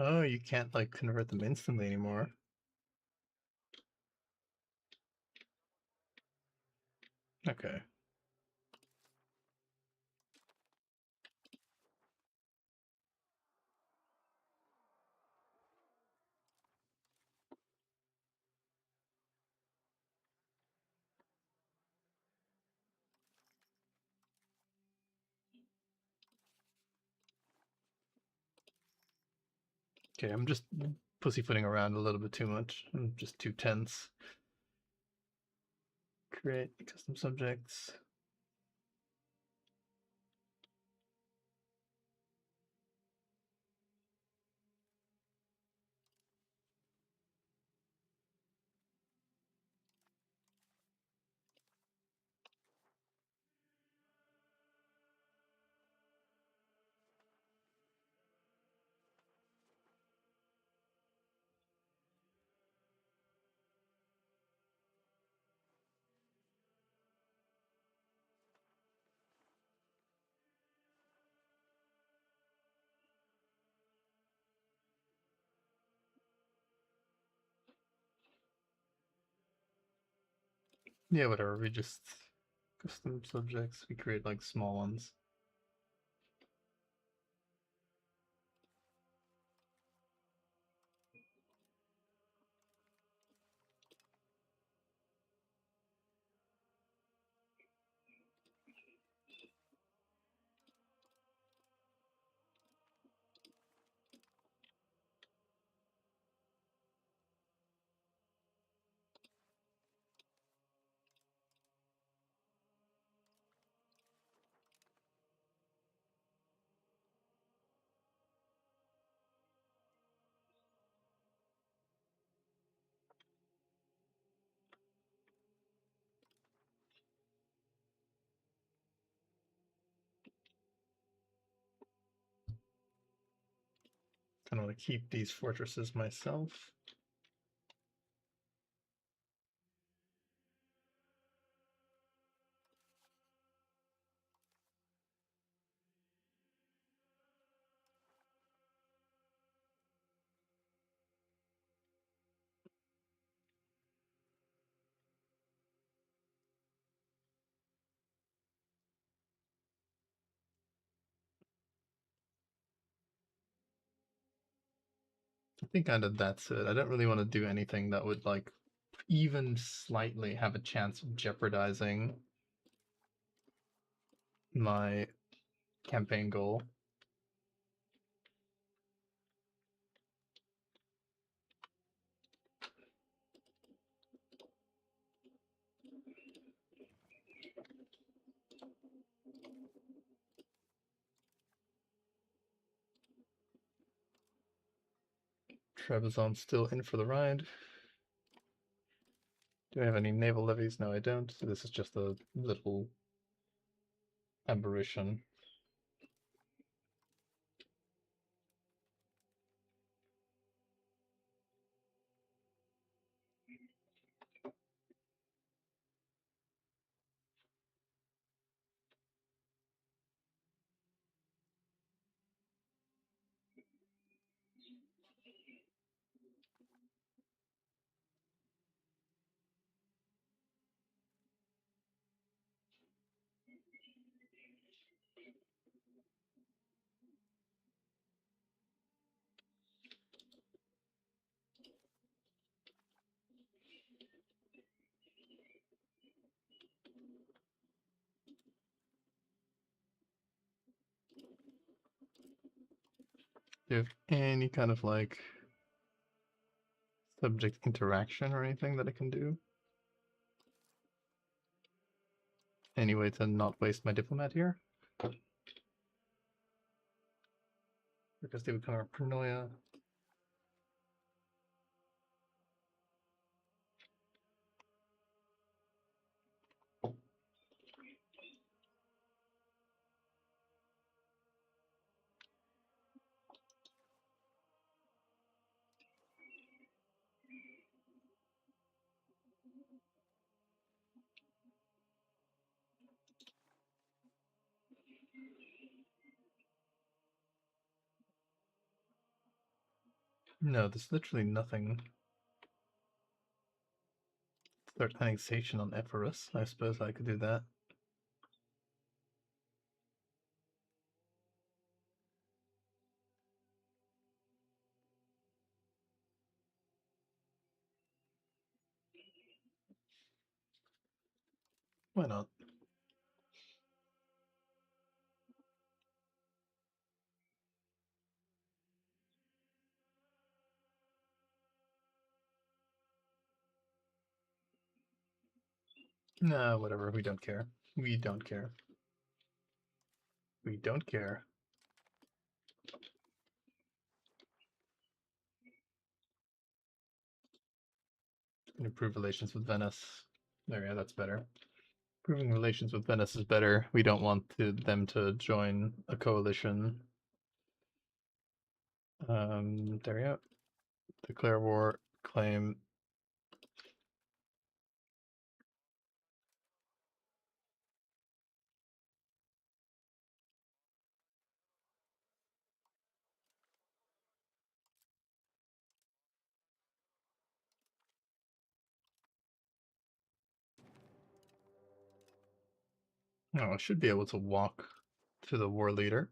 Oh, you can't like convert them instantly anymore. Okay. Okay, I'm just pussyfooting around a little bit too much. I'm just too tense. Create custom subjects. Yeah, whatever. We just custom subjects. We create like small ones. I want to keep these fortresses myself. I think kind of that's it. I don't really want to do anything that would like even slightly have a chance of jeopardizing my campaign goal. Trebizond's still in for the ride. Do I have any naval levies? No, I don't. So this is just a little aberration. Do you have any kind of like subject interaction or anything that I can do? Any way to not waste my diplomat here? Because they become a paranoia. No, there's literally nothing. Start annexation on Epirus. I suppose I could do that. Why not? Nah, whatever. We don't care. We don't care. We don't care. Improve relations with Venice. There, yeah, that's better. Improving relations with Venice is better. We don't want them to join a coalition. There we go. Declare war, claim. Oh, I should be able to walk to the war leader.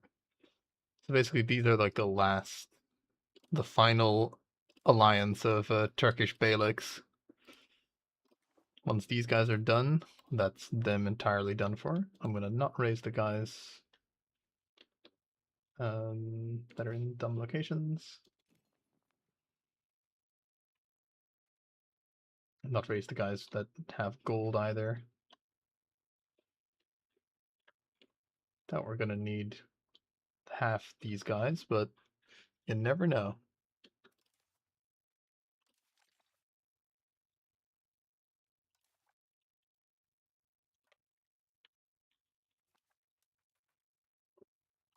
So basically, these are like the final alliance of Turkish Beyliks. Once these guys are done, that's them entirely done for. I'm gonna not raise the guys that are in dumb locations. Not raise the guys that have gold either. That we're gonna need half these guys, but you never know.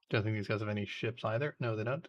Don't think these guys have any ships either. No, they don't.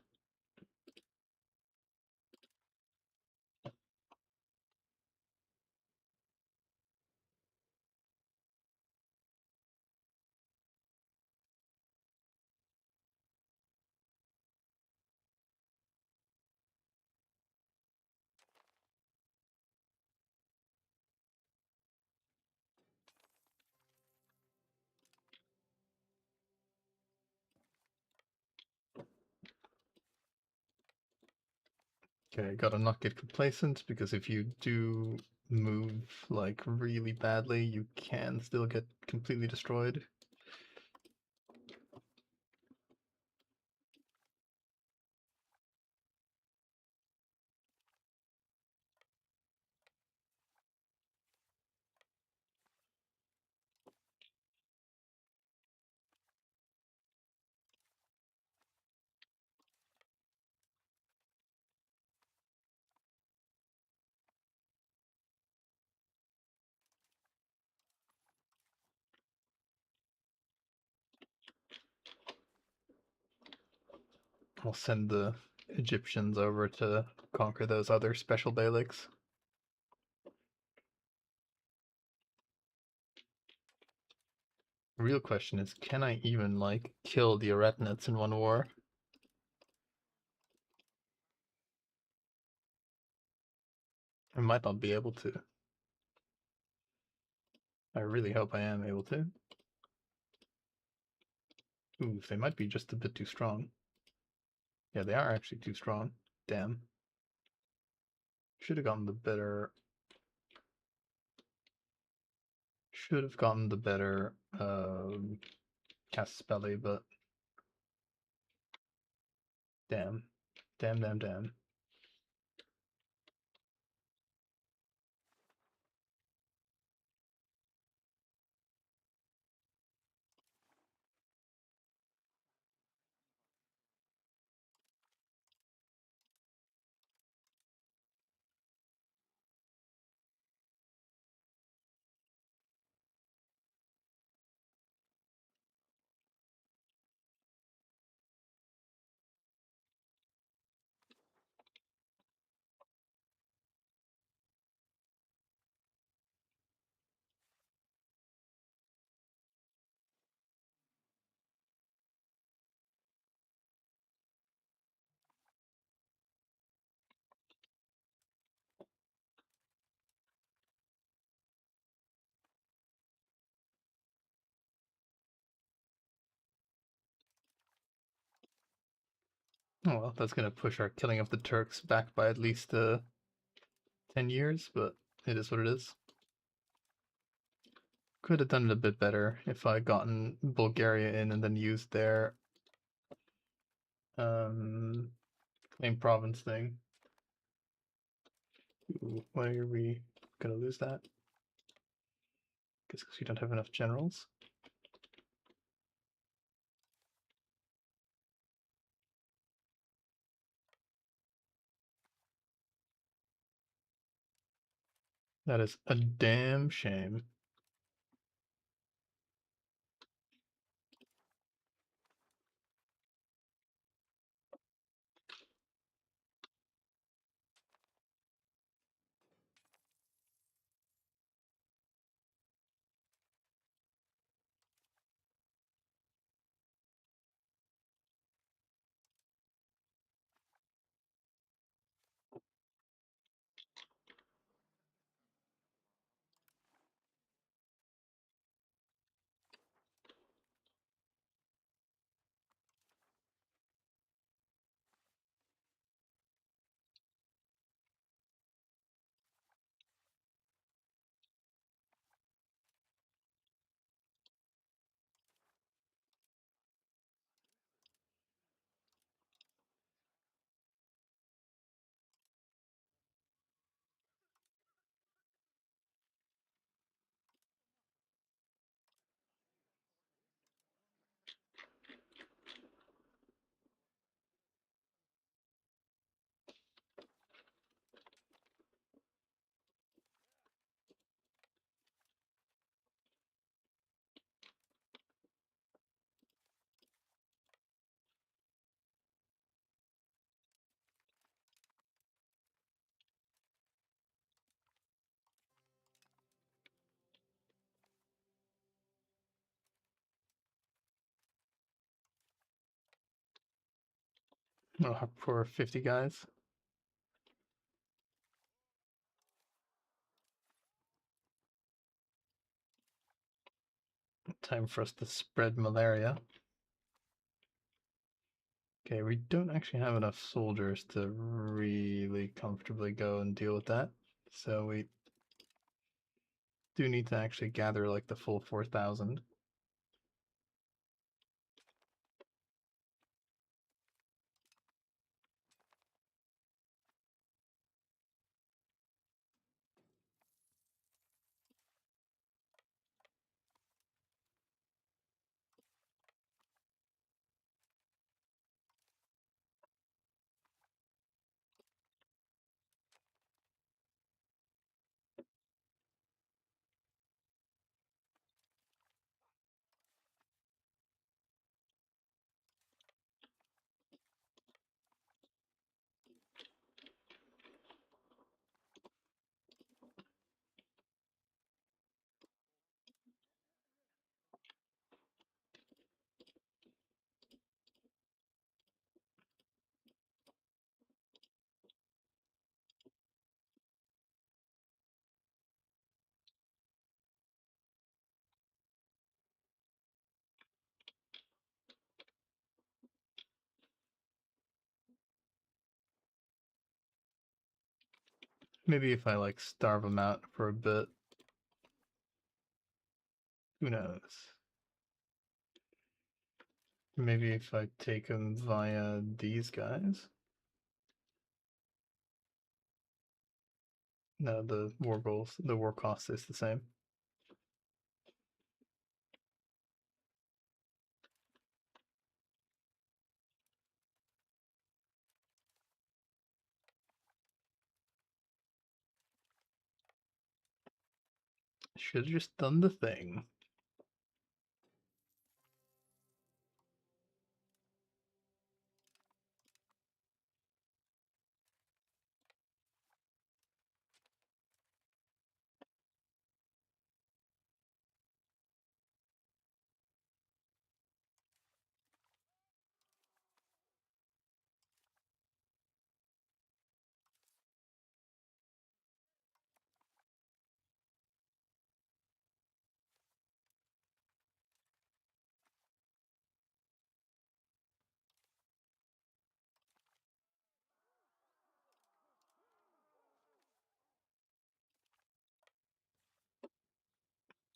Okay, gotta not get complacent, because if you do move like really badly, you can still get completely destroyed. I'll send the Egyptians over to conquer those other special Beyliks. Real question is, can I even like kill the Aretinids in one war? I might not be able to. I really hope I am able to. Ooh, they might be just a bit too strong. Yeah, they are actually too strong. Damn. Should have gotten the better. Should have gotten the better Caspelli, but damn. Damn, damn, damn. Oh well, that's gonna push our killing of the Turks back by at least 10 years, but it is what it is. Could have done it a bit better if I gotten Bulgaria in and then used their claim province thing. Ooh, why are we gonna lose that? Guess because we don't have enough generals. That is a damn shame. Oh, poor 50 guys. Time for us to spread malaria. Okay, we don't actually have enough soldiers to really comfortably go and deal with that. So we do need to actually gather like the full 4,000. Maybe if I like starve them out for a bit. Who knows? Maybe if I take them via these guys. No, the war goals, the war cost is the same. Should have just done the thing.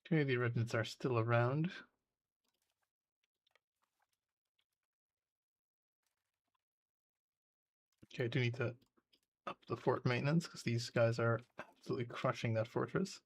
Okay, the originals are still around. Okay, I do need to up the fort maintenance because these guys are absolutely crushing that fortress.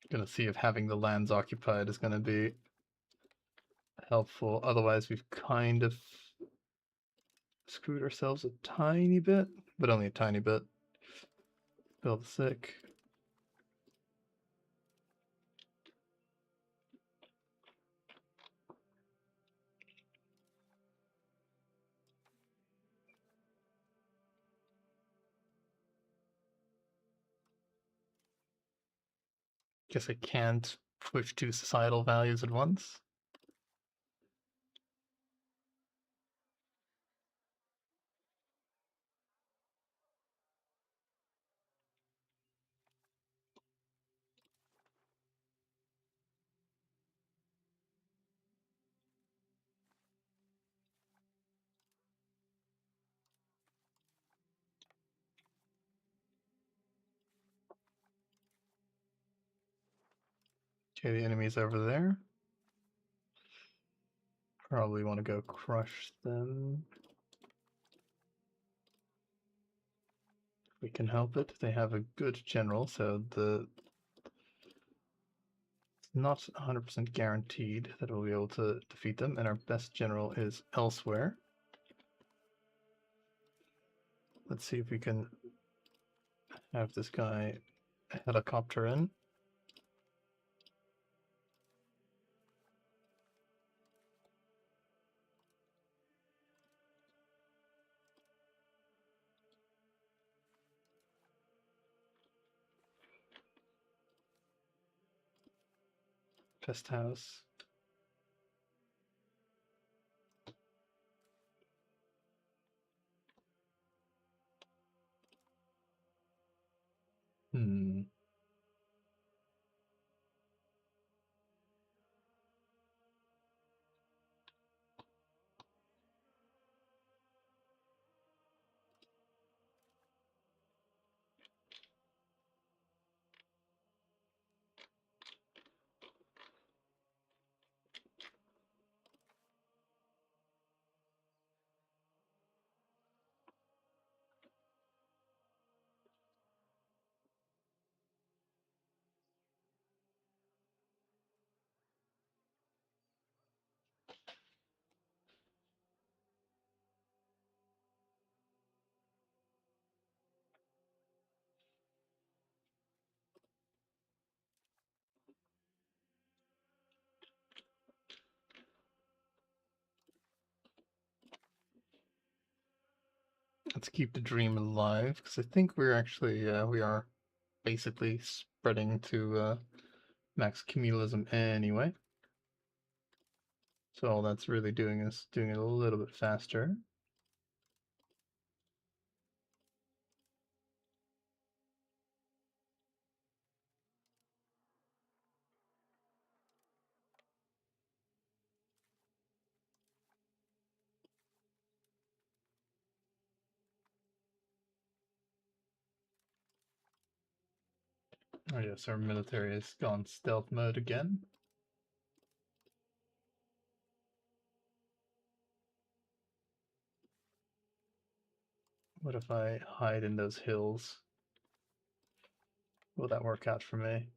Gonna see if having the lands occupied is gonna be helpful. Otherwise, we've kind of screwed ourselves a tiny bit, but only a tiny bit. Build sick. Guess I can't push two societal values at once. Okay, the enemy's over there. Probably want to go crush them. If we can help it. They have a good general, so it's not 100% guaranteed that we'll be able to defeat them, and our best general is elsewhere. Let's see if we can have this guy helicopter in. Pest house. Hmm. Let's keep the dream alive, because I think we're actually, we are basically spreading to max communalism anyway. So all that's really doing is doing it a little bit faster. Oh yes, our military has gone stealth mode again. What if I hide in those hills? Will that work out for me?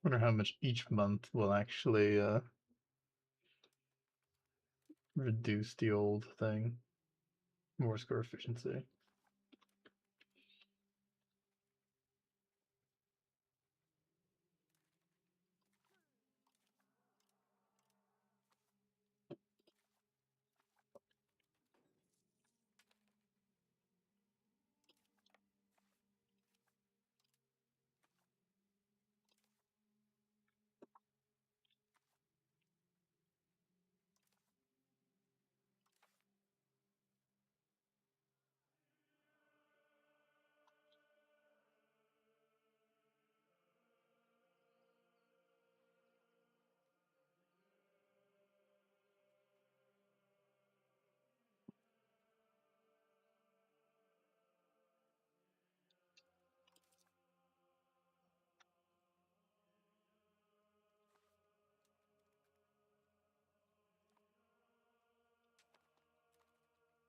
Wonder how much each month will actually reduce the old thing. War score efficiency.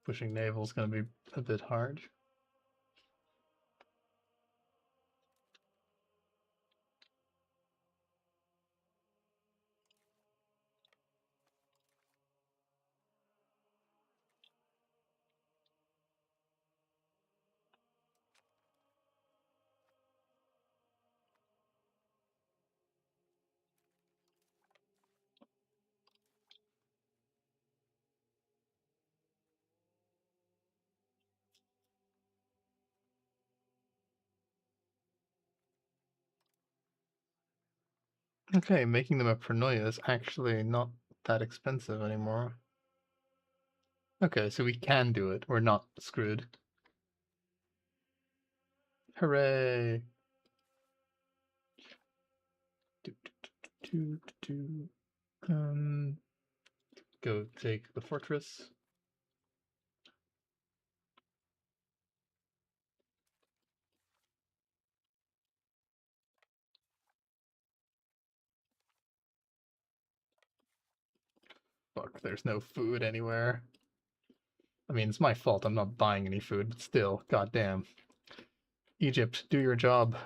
Pushing naval is going to be a bit hard. Okay, making them a paranoia is actually not that expensive anymore. Okay, so we can do it. We're not screwed. Hooray! Go take the fortress. Fuck, there's no food anywhere. I mean, it's my fault. I'm not buying any food, but still, goddamn. Egypt, do your job.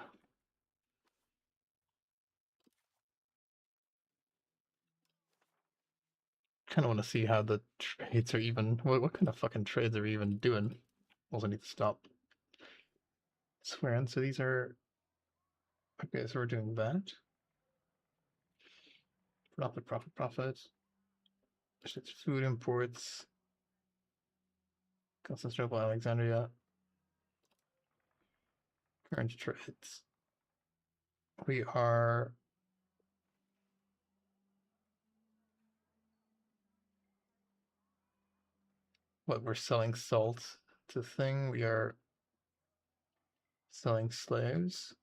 Kind of want to see how the trades are even. What kind of fucking trades are we even doing? Also need to stop swearing. So these are okay. So we're doing that. Profit, profit, profit. It's food imports. Constantinople, Alexandria. Current trades. We are. What, we're selling salt to thing. We are selling slaves.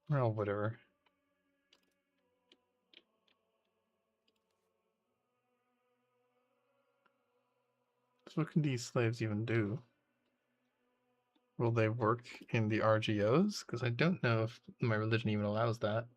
Well, whatever. So what can these slaves even do? Will they work in the RGOs? Because I don't know if my religion even allows that.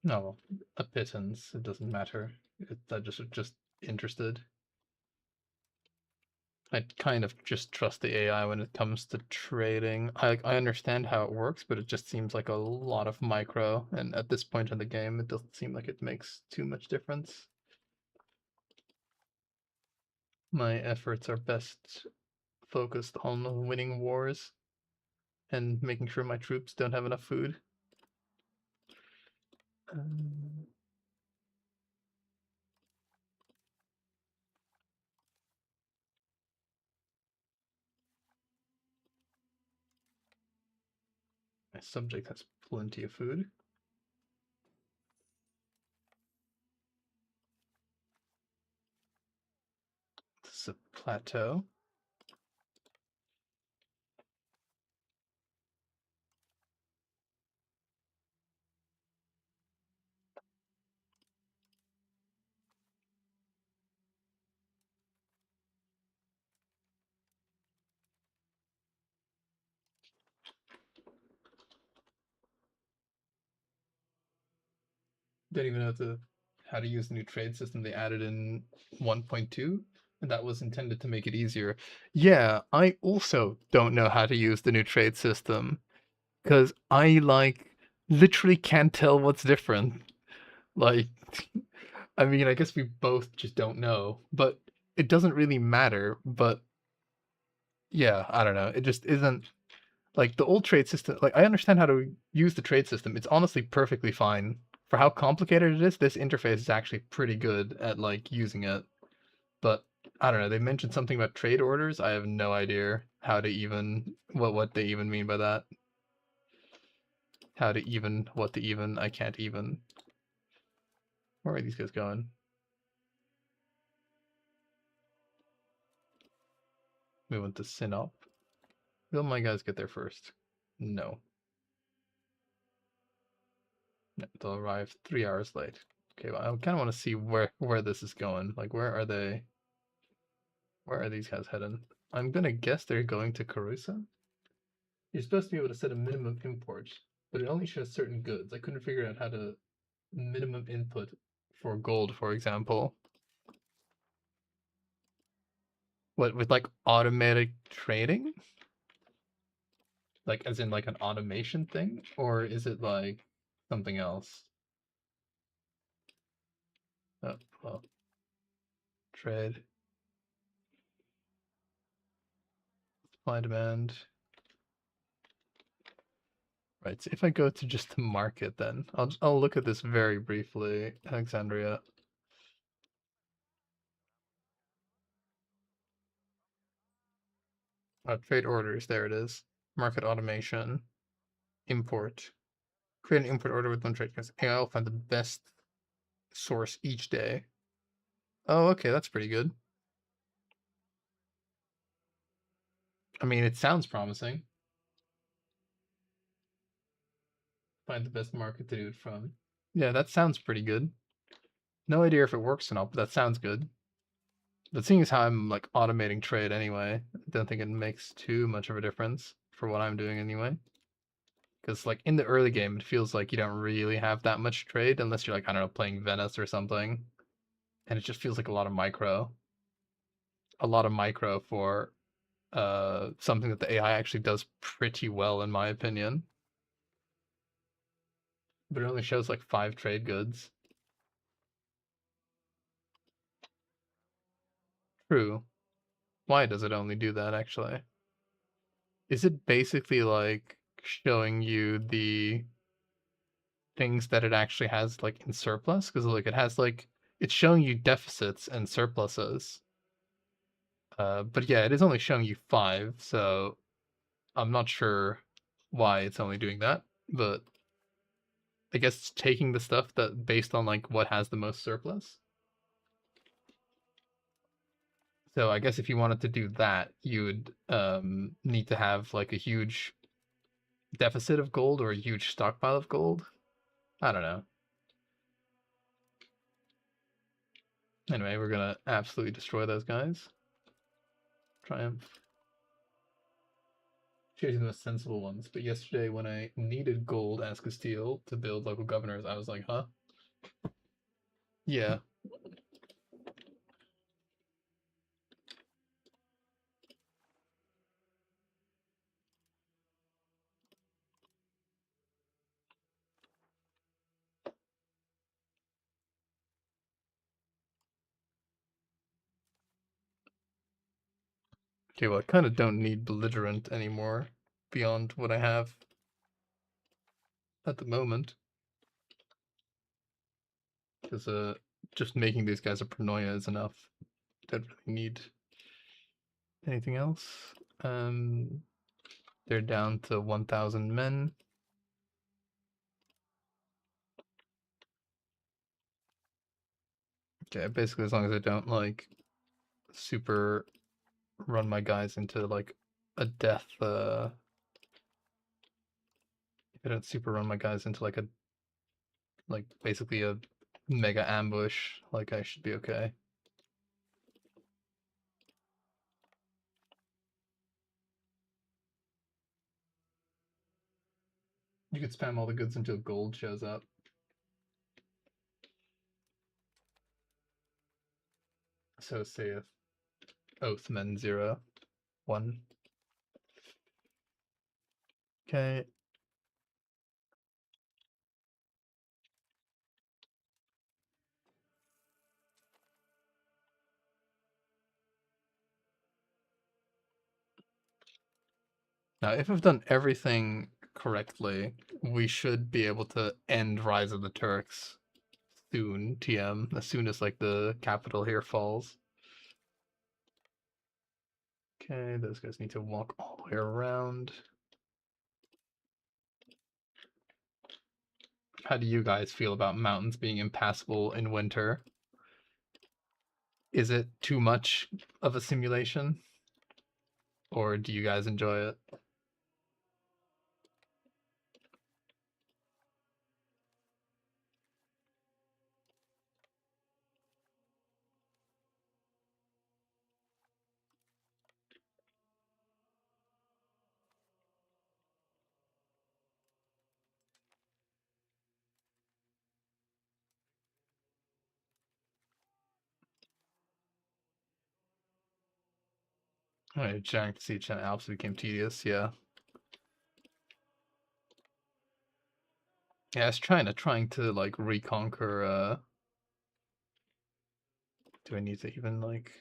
No, a pittance. It doesn't matter. I just interested. I kind of just trust the AI when it comes to trading. I understand how it works, but it just seems like a lot of micro, and at this point in the game, it doesn't seem like it makes too much difference. My efforts are best focused on winning wars and making sure my troops don't have enough food. Um, my subject has plenty of food. This is a plateau. Don't even know how to use the new trade system they added in 1.2, and that was intended to make it easier. Yeah, I also don't know how to use the new trade system because I literally can't tell what's different. Like, I mean, I guess we both just don't know, but it doesn't really matter. But yeah, I don't know. It just isn't like the old trade system. Like, I understand how to use the trade system. It's honestly perfectly fine. For how complicated it is, this interface is actually pretty good at like using it. But I don't know. They mentioned something about trade orders. I have no idea how to even what they even mean by that. How to even what to even. I can't even. Where are these guys going? We went to Sinop. Will my guys get there first? No. No, they'll arrive 3 hours late. Okay, well, I kind of want to see where this is going. Like, where are they? Where are these guys heading? I'm gonna guess they're going to Carusa. You're supposed to be able to set a minimum import, but it only shows certain goods. I couldn't figure out how to minimum input for gold, for example. What, with like automatic trading? Like as in like an automation thing? Or is it like something else? Oh, well, trade, supply demand. Right, so if I go to just the market then, I'll look at this very briefly, Alexandria. Trade orders, there it is. Market automation, import. Create an import order with one trade because AI will find the best source each day. Oh, okay, that's pretty good. I mean, it sounds promising. Find the best market to do it from. Yeah, that sounds pretty good. No idea if it works or not, but that sounds good. But seeing as how I'm like automating trade anyway, I don't think it makes too much of a difference for what I'm doing anyway. Because like in the early game, it feels like you don't really have that much trade unless you're like, I don't know, playing Venice or something. And it just feels like a lot of micro. A lot of micro for something that the AI actually does pretty well in my opinion. But it only shows like 5 trade goods. True. Why does it only do that actually? Is it basically like showing you the things that it actually has like in surplus? Because like it has like it's showing you deficits and surpluses. But yeah, it is only showing you 5, so I'm not sure why it's only doing that. But I guess it's taking the stuff that based on like what has the most surplus. So I guess if you wanted to do that, you would need to have like a huge deficit of gold or a huge stockpile of gold. I don't know. Anyway, we're gonna absolutely destroy those guys. Triumph. Choosing the sensible ones. But yesterday, when I needed gold as Castile to build local governors, I was like, huh? Yeah. Okay, well, I kind of don't need belligerent anymore beyond what I have at the moment. Because just making these guys a paranoia is enough. Don't really need anything else. They're down to 1,000 men. Okay, basically as long as I don't like super run my guys into like a death if I don't super run my guys into like a basically a mega ambush, like I should be okay. You could spam all the goods until gold shows up. So saith Oathman 0, 1. Okay. Now, if I've done everything correctly, we should be able to end Rise of the Turks soon, TM, as soon as like the capital here falls. Okay, those guys need to walk all the way around. How do you guys feel about mountains being impassable in winter? Is it too much of a simulation? Or do you guys enjoy it? Right, giant siege and Alps became tedious, yeah. Yeah, I was trying to like reconquer do I need to even like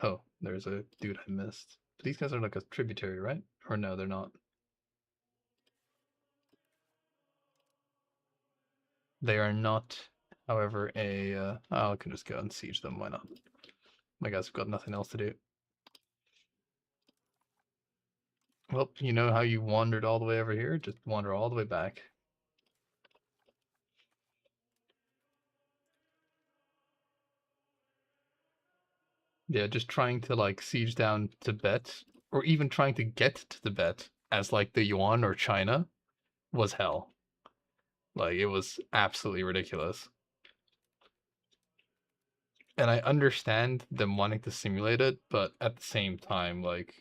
oh, there's a dude I missed. These guys are like a tributary, right? Or no, they're not. They are not, however, oh, I can just go and siege them, why not? My guys have got nothing else to do. Well, you know how you wandered all the way over here? Just wander all the way back. Yeah, just trying to like siege down Tibet, or even trying to get to Tibet as like the Yuan or China was hell. Like it was absolutely ridiculous. And I understand them wanting to simulate it, but at the same time, like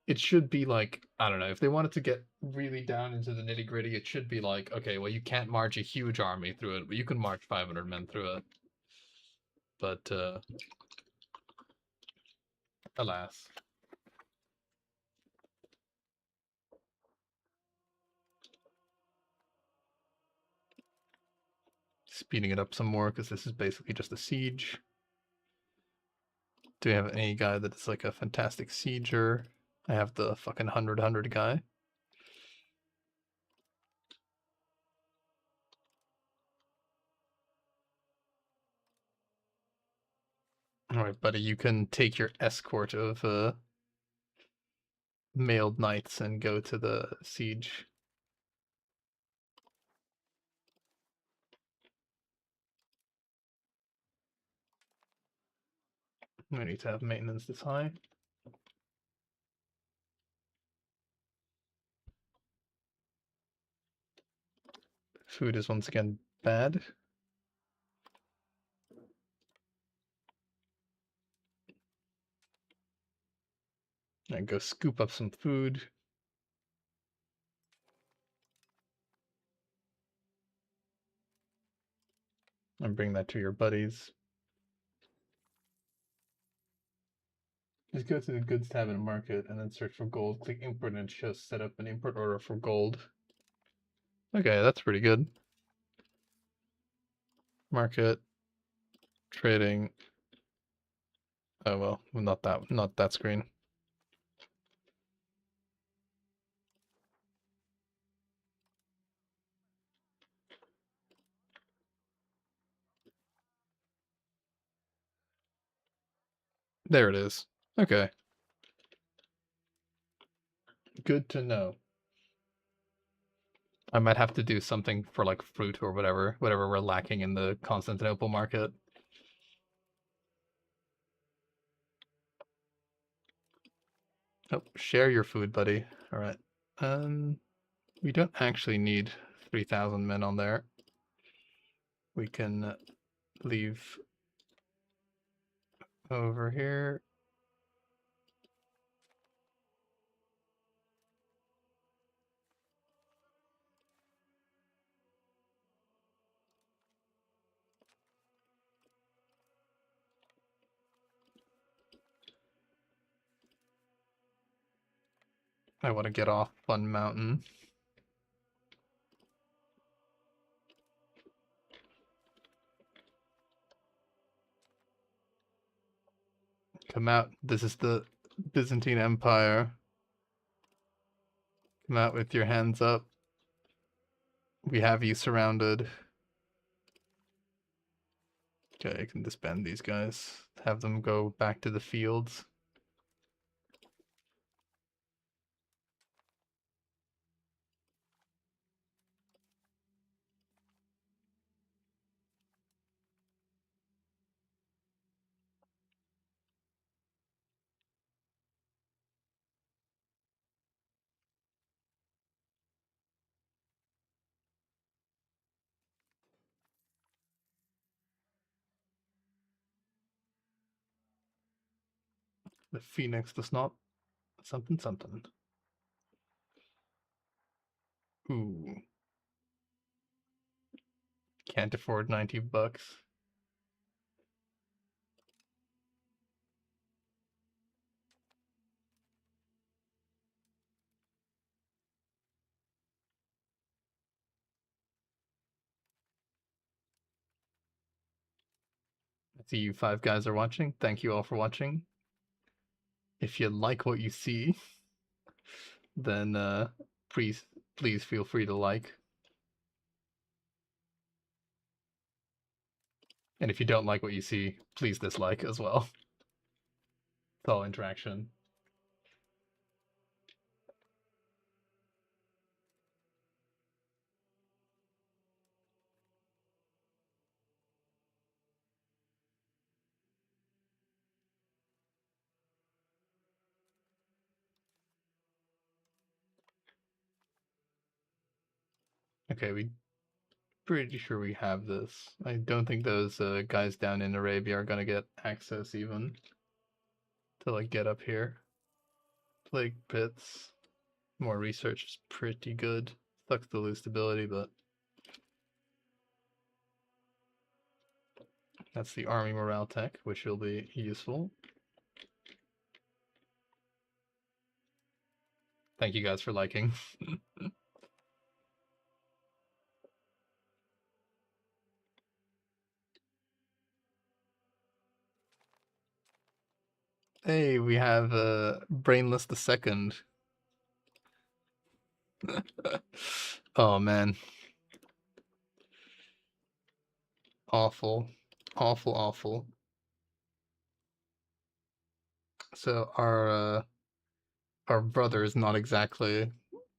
it should be like, I don't know, if they wanted to get really down into the nitty gritty, it should be like, okay, well, you can't march a huge army through it, but you can march 500 men through it. But alas. Speeding it up some more because this is basically just a siege. Do we have any guy that is like a fantastic sieger? I have the fucking 100 guy. All right, buddy, you can take your escort of mailed knights and go to the siege. I need to have maintenance this high. Food is once again bad. I go scoop up some food. And bring that to your buddies. Just go to the goods tab in a market and then search for gold. Click import and it shows set up an import order for gold. Okay, that's pretty good. Market, trading. Oh well, not that screen. There it is. Okay. Good to know. I might have to do something for like fruit or whatever we're lacking in the Constantinople market. Oh, share your food, buddy. All right. We don't actually need 3,000 men on there. We can leave over here. I want to get off one mountain. Come out. This is the Byzantine Empire. Come out with your hands up. We have you surrounded. Okay, I can disband these guys. Have them go back to the fields. The Phoenix does not something something. Ooh. Can't afford $90. I see you 5 guys are watching. Thank you all for watching. If you like what you see, then please feel free to like. And if you don't like what you see, please dislike as well. It's all interaction. Okay, we pretty sure we have this. I don't think those guys down in Arabia are gonna get access even to like get up here. Plague pits. More research is pretty good. Sucks to lose stability, but that's the army morale tech, which will be useful. Thank you guys for liking. Hey, we have Brainless the Second. Oh man. Awful. Awful, awful. So our brother is not exactly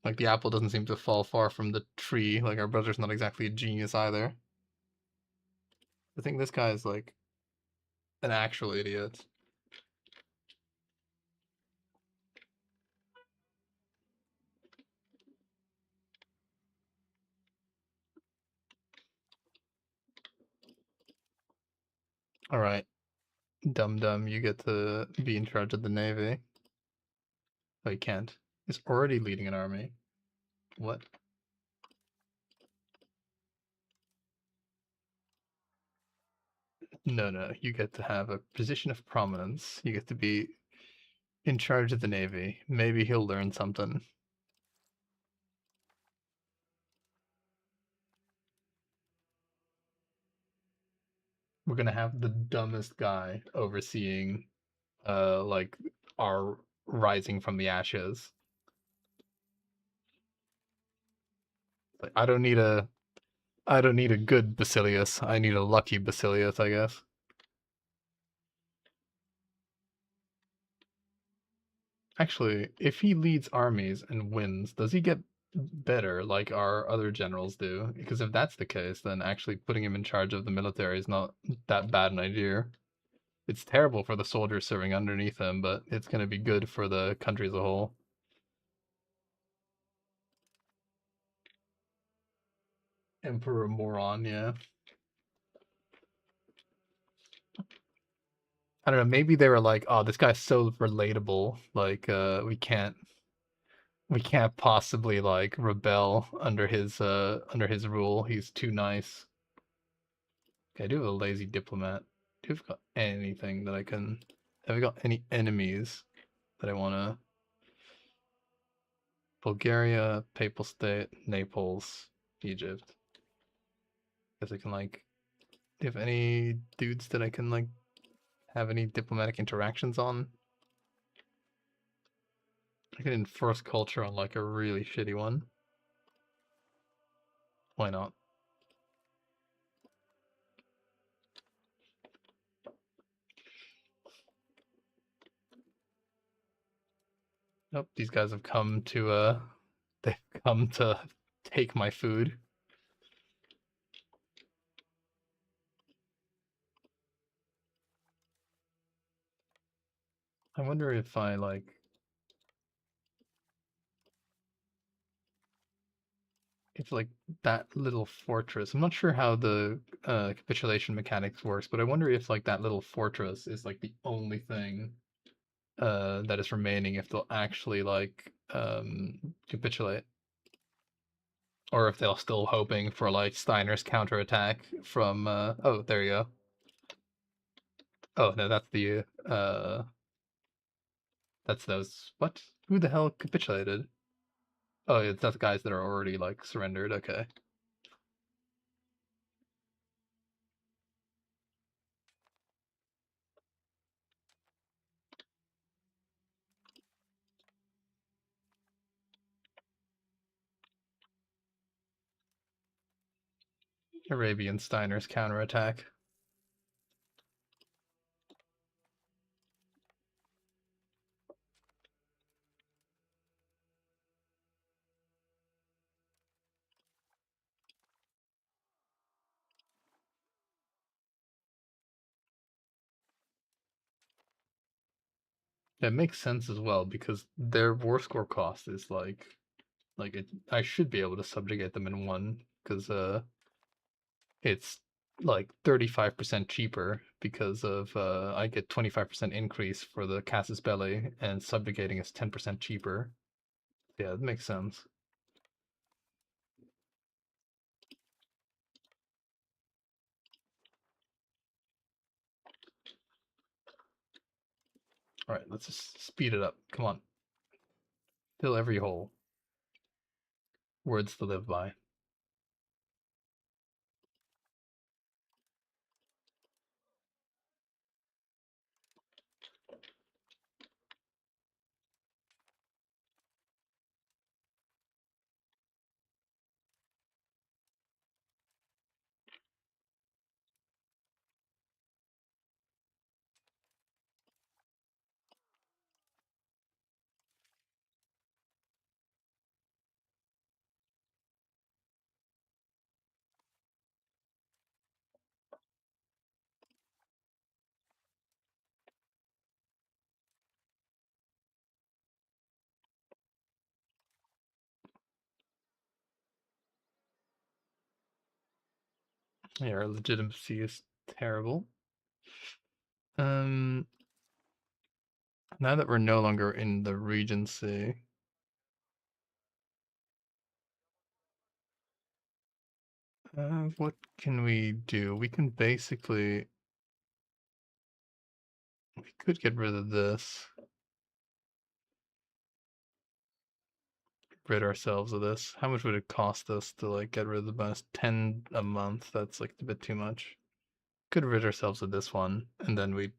like the apple doesn't seem to fall far from the tree. Like our brother's not exactly a genius either. I think this guy is like an actual idiot. All right, Dum Dum, you get to be in charge of the navy. Oh, you can't. He's already leading an army. What? No, no, you get to have a position of prominence. You get to be in charge of the navy. Maybe he'll learn something. We're gonna have the dumbest guy overseeing, like our rising from the ashes. Like, I don't need a good Basilius. I need a lucky Basilius, I guess. Actually, if he leads armies and wins, does he get better like our other generals do? Because if that's the case, then actually putting him in charge of the military is not that bad an idea. It's terrible for the soldiers serving underneath him, but it's going to be good for the country as a whole. Emperor Moron, yeah. I don't know, maybe they were like, "Oh, this guy's so relatable. Like we can't possibly like rebel under his rule. He's too nice." Okay, I do have a lazy diplomat. Do have got anything that I can have I got any enemies that I wanna Bulgaria, Papal State, Naples, Egypt. Guess I can like do you have any dudes that I can like have any diplomatic interactions on? I can enforce culture on like a really shitty one. Why not? Nope, these guys have come to they've come to take my food. I wonder if I like if like that little fortress. I'm not sure how the capitulation mechanics works, but I wonder if like that little fortress is like the only thing that is remaining if they'll actually like capitulate, or if they're still hoping for like Steiner's counterattack from. Oh, there you go. Oh no, that's those. What? Who the hell capitulated? Oh, it's that's guys that are already like surrendered. Okay. Arabian Steiner's counterattack. That makes sense as well because their war score cost is like it, I should be able to subjugate them in one because it's like 35% cheaper because of I get 25% increase for the casus belli and subjugating is 10% cheaper. Yeah, it makes sense. All right, let's just speed it up. Come on, fill every hole. Words to live by. Yeah, our legitimacy is terrible. Um, now that we're no longer in the Regency, what can we do? We can basically, we could get rid of this, rid ourselves of this. How much would it cost us to like get rid of the bonus? 10 a month. That's like a bit too much. Could rid ourselves of this one, and then we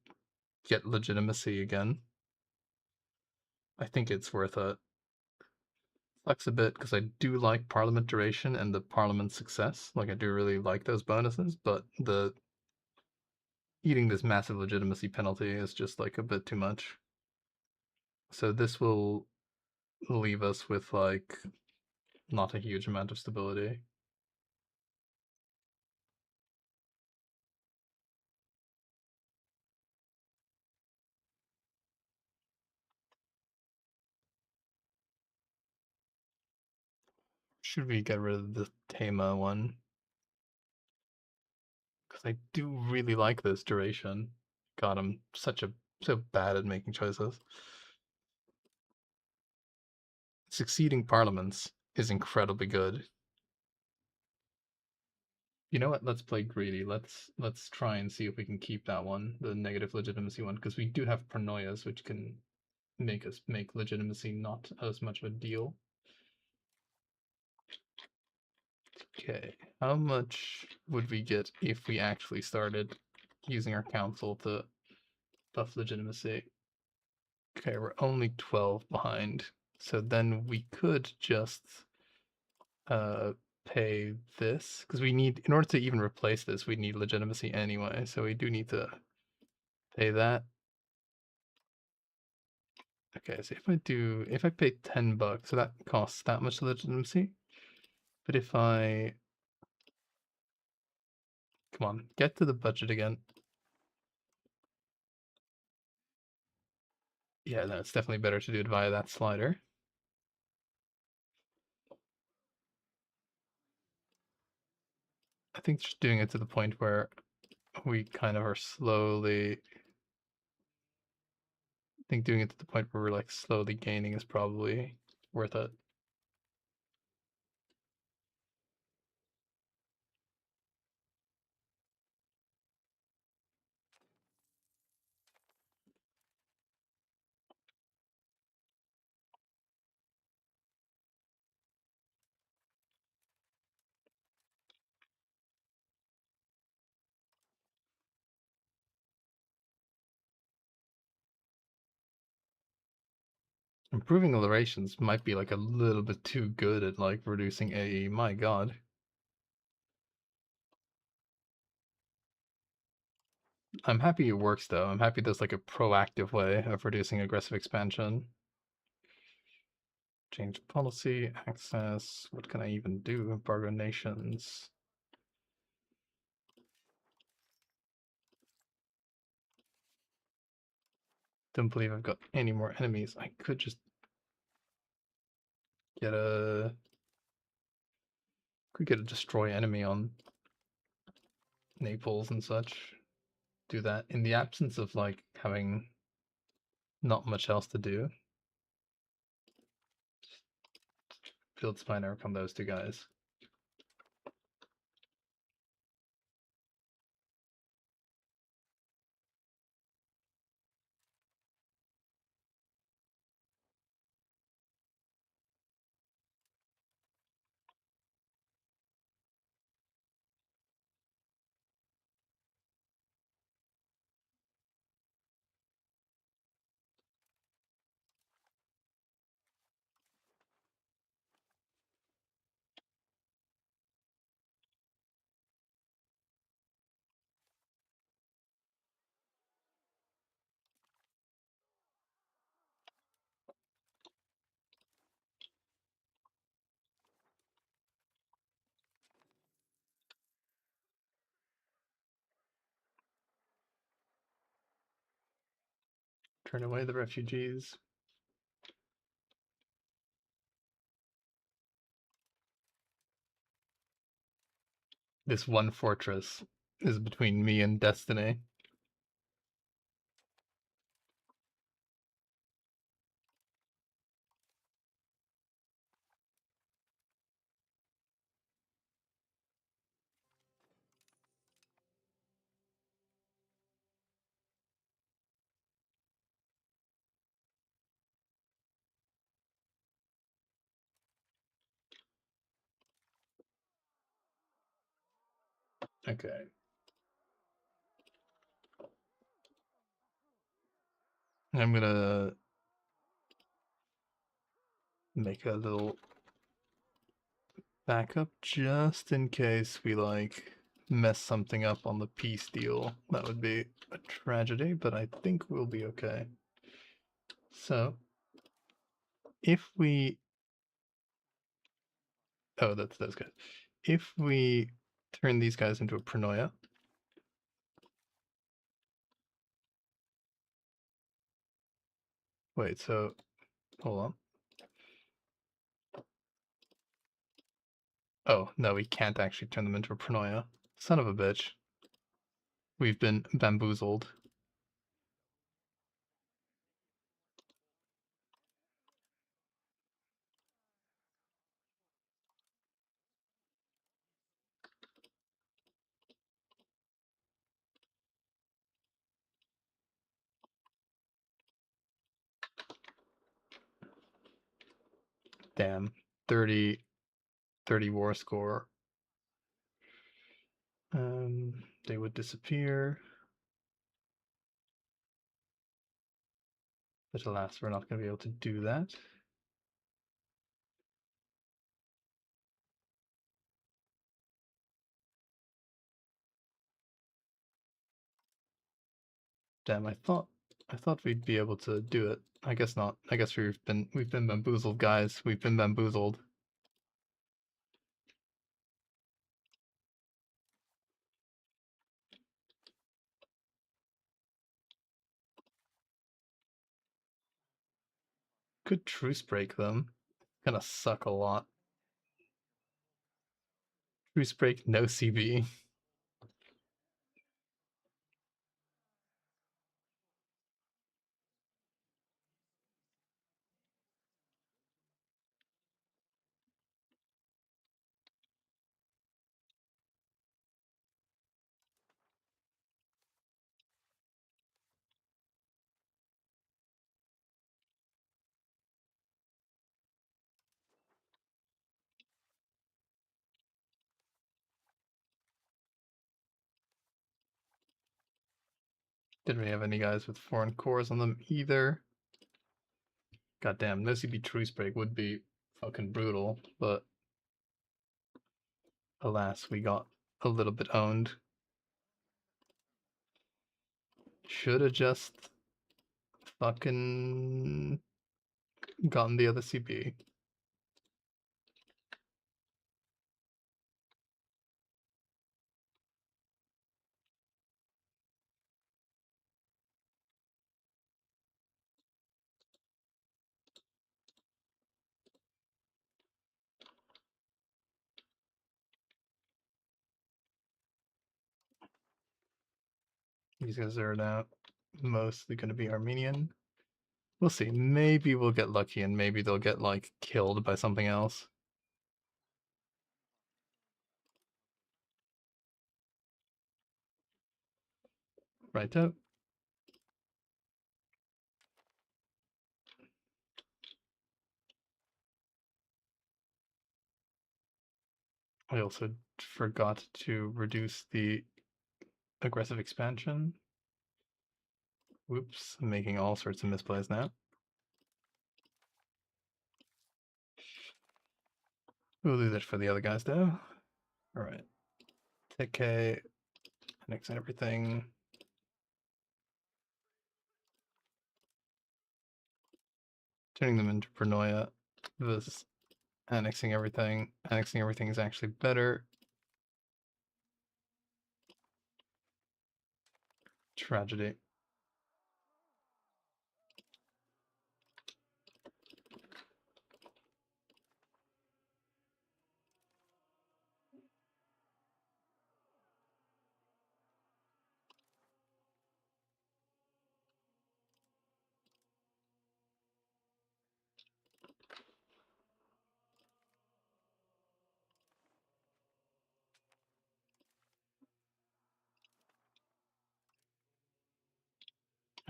get legitimacy again. I think it's worth it. Flex a bit because I do like Parliament duration and the Parliament success. Like I do really like those bonuses, but the eating this massive legitimacy penalty is just like a bit too much. So this will leave us with like not a huge amount of stability. Should we get rid of the Tama one? Because I do really like this duration. God, I'm so bad at making choices. Succeeding parliaments is incredibly good. You know what? Let's play greedy. Let's try and see if we can keep that one, the negative legitimacy one, because we do have paranoias, which can make us make legitimacy not as much of a deal. Okay, how much would we get if we actually started using our council to buff legitimacy? Okay, we're only 12 behind, so then we could just uh pay this because we need, in order to even replace this, we need legitimacy anyway, so we do need to pay that. Okay, so if I pay $10, so that costs that much legitimacy. But if I, come on, get to the budget again. Yeah, no, it's definitely better to do it via that slider. I think just doing it to the point where we kind of are slowly, I think doing it to the point where we're like slowly gaining is probably worth it. Improving alliterations might be like a little bit too good at like reducing AE, my god. I'm happy it works though. I'm happy there's like a proactive way of reducing aggressive expansion. Change policy, access, what can I even do? Embargo nations. Don't believe I've got any more enemies. I could just get a destroy enemy on Naples and such. Do that in the absence of like having not much else to do. Field spiner from those two guys. Turn away the refugees. This one fortress is between me and destiny. Okay. I'm gonna make a little backup just in case we like mess something up on the peace deal. That would be a tragedy, but I think we'll be okay. So if we that's those guys. If we turn these guys into a paranoia, wait, so hold on. Oh, no, we can't actually turn them into a paranoia. Son of a bitch. We've been bamboozled. Damn. 30 war score. They would disappear. But alas, we're not going to be able to do that. Damn, I thought we'd be able to do it. I guess not. I guess we've been bamboozled, guys. We've been bamboozled. Could truce break them. Gonna suck a lot. Truce break, no CB. Didn't we have any guys with foreign cores on them either? Goddamn, no CB truce break would be fucking brutal, but alas, we got a little bit owned. Should have just fucking gotten the other CB. These guys are now mostly going to be Armenian. We'll see. Maybe we'll get lucky and maybe they'll get, like, killed by something else. Righto. I also forgot to reduce the aggressive expansion. Whoops, I'm making all sorts of misplays now. We'll do that for the other guys though. Alright. Take K, annex everything. Turning them into paranoia. This annexing everything. Annexing everything is actually better. Tragedy.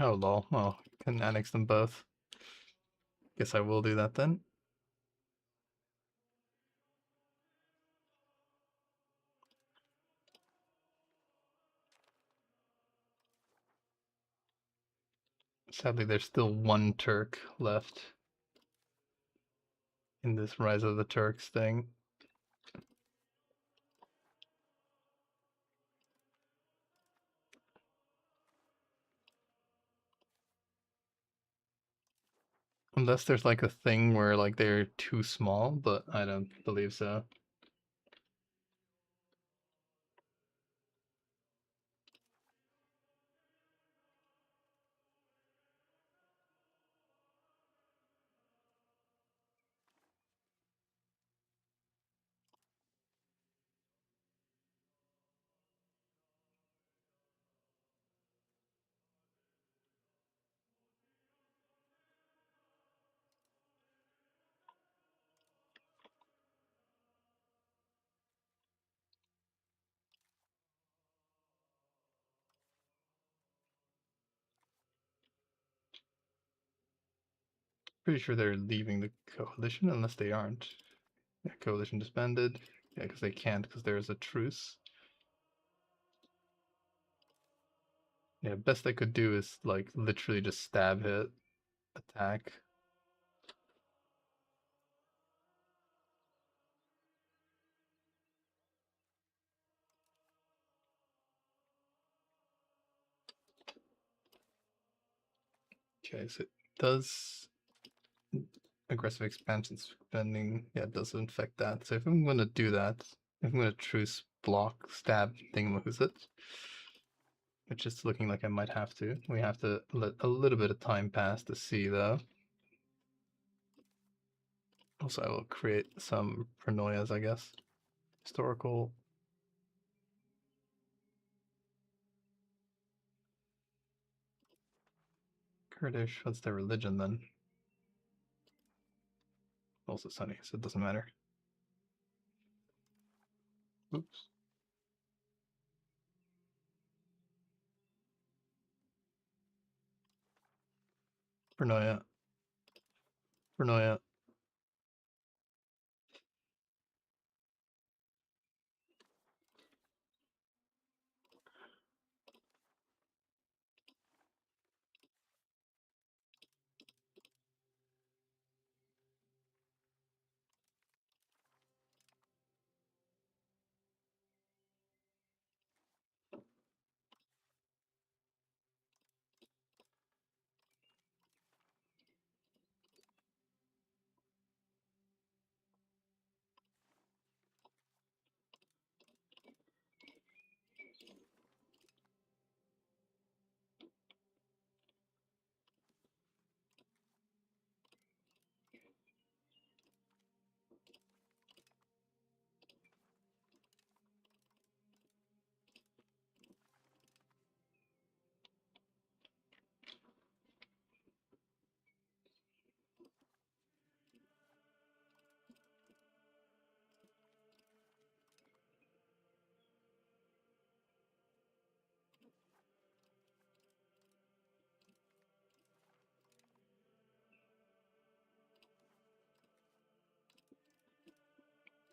Oh lol. Oh, can annex them both. Guess I will do that then. Sadly, there's still one Turk left in this Rise of the Turks thing. Unless there's like a thing where like they're too small, but I don't believe so. Pretty sure they're leaving the coalition unless they aren't. Yeah, coalition disbanded. Yeah, because they can't because there's a truce. Yeah, best they could do is like literally just stab hit, attack. Okay, so it does aggressive expansion spending. Yeah, it does infect that. So if I'm gonna do that, if I'm gonna truce block stab thingamahoosit, which is looking like I might have to. We have to let a little bit of time pass to see though. Also, I will create some paranoias, I guess. Historical. Kurdish, what's their religion then? Also Sunny, so it doesn't matter. Oops. Paranoia. Paranoia.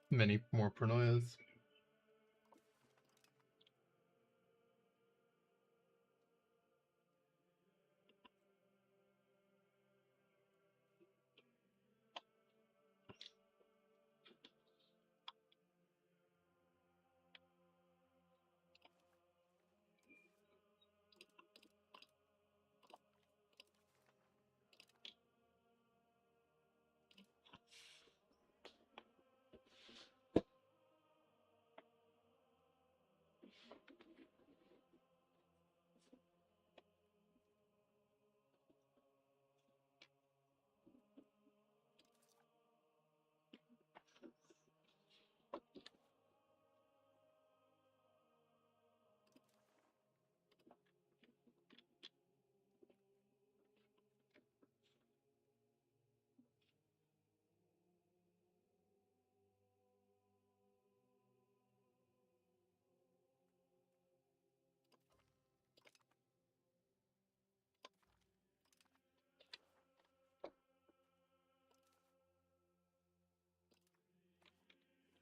Many more paranoias.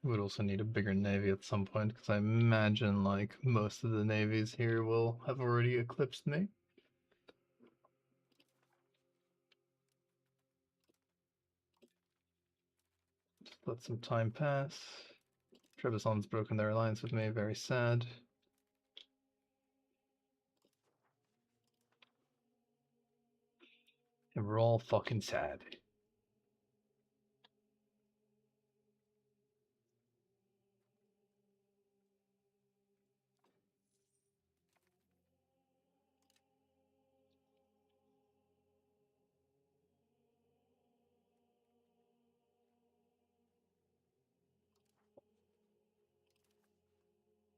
We would also need a bigger navy at some point because I imagine like most of the navies here will have already eclipsed me. Let some time pass. Trebizond's broken their alliance with me, very sad. And we're all fucking sad.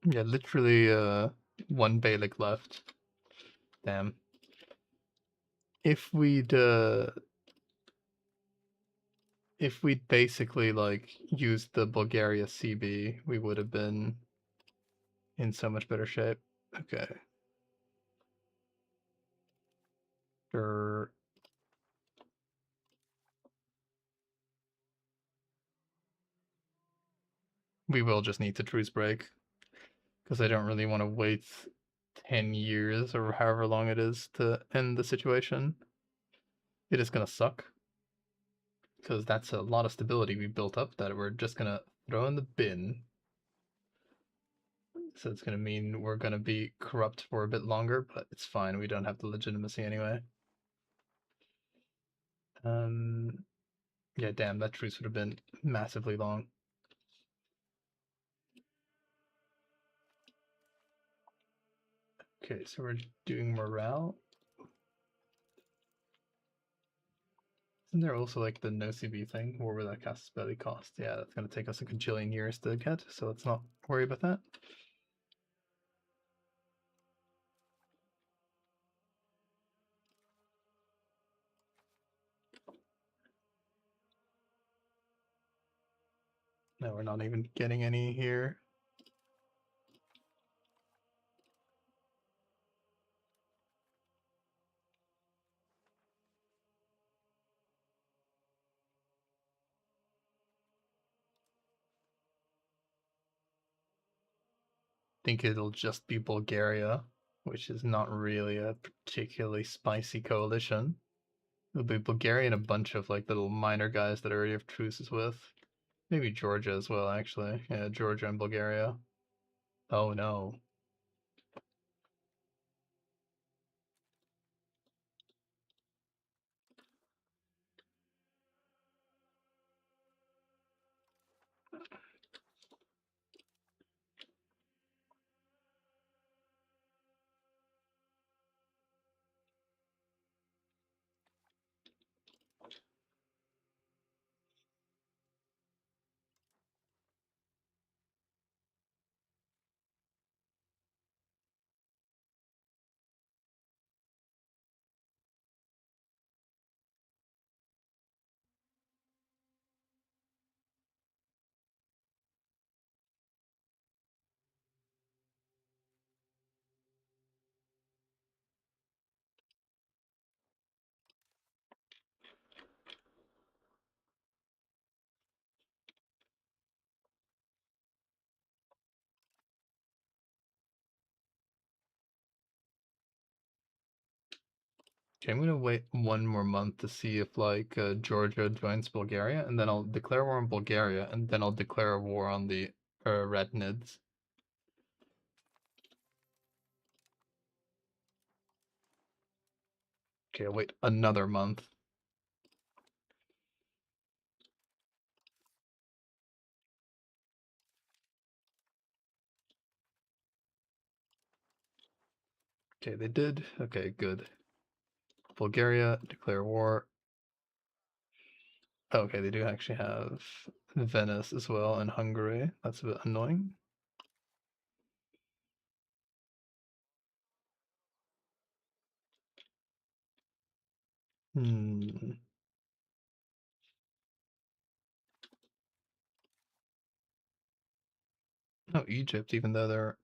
Yeah, literally one Belick left. Damn. If we'd basically like used the Bulgaria CB, we would have been in so much better shape. Okay. Sure. We will just need to truce break because I don't really want to wait 10 years or however long it is to end the situation. It is going to suck because that's a lot of stability we built up that we're just going to throw in the bin. So it's going to mean we're going to be corrupt for a bit longer, but it's fine. We don't have the legitimacy anyway. Yeah, damn, that truce would have been massively long. Okay, so we're doing morale. Isn't there also like the no CB thing? What will that cast belly cost? Yeah, that's gonna take us a gajillion years to get, so let's not worry about that. No, we're not even getting any here. Think it'll just be Bulgaria, which is not really a particularly spicy coalition. It'll be Bulgaria and a bunch of like little minor guys that I already have truces with. Maybe Georgia as well, actually. Yeah, Georgia and Bulgaria. Oh no. Okay, I'm gonna wait one more month to see if like Georgia joins Bulgaria, and then I'll declare war on Bulgaria, and then I'll declare a war on the Rednids. Okay, I'll wait another month. Okay, they did. Okay, good. Bulgaria, declare war. Okay, they do actually have Venice as well and Hungary. That's a bit annoying. Hmm. No, Egypt, even though they're...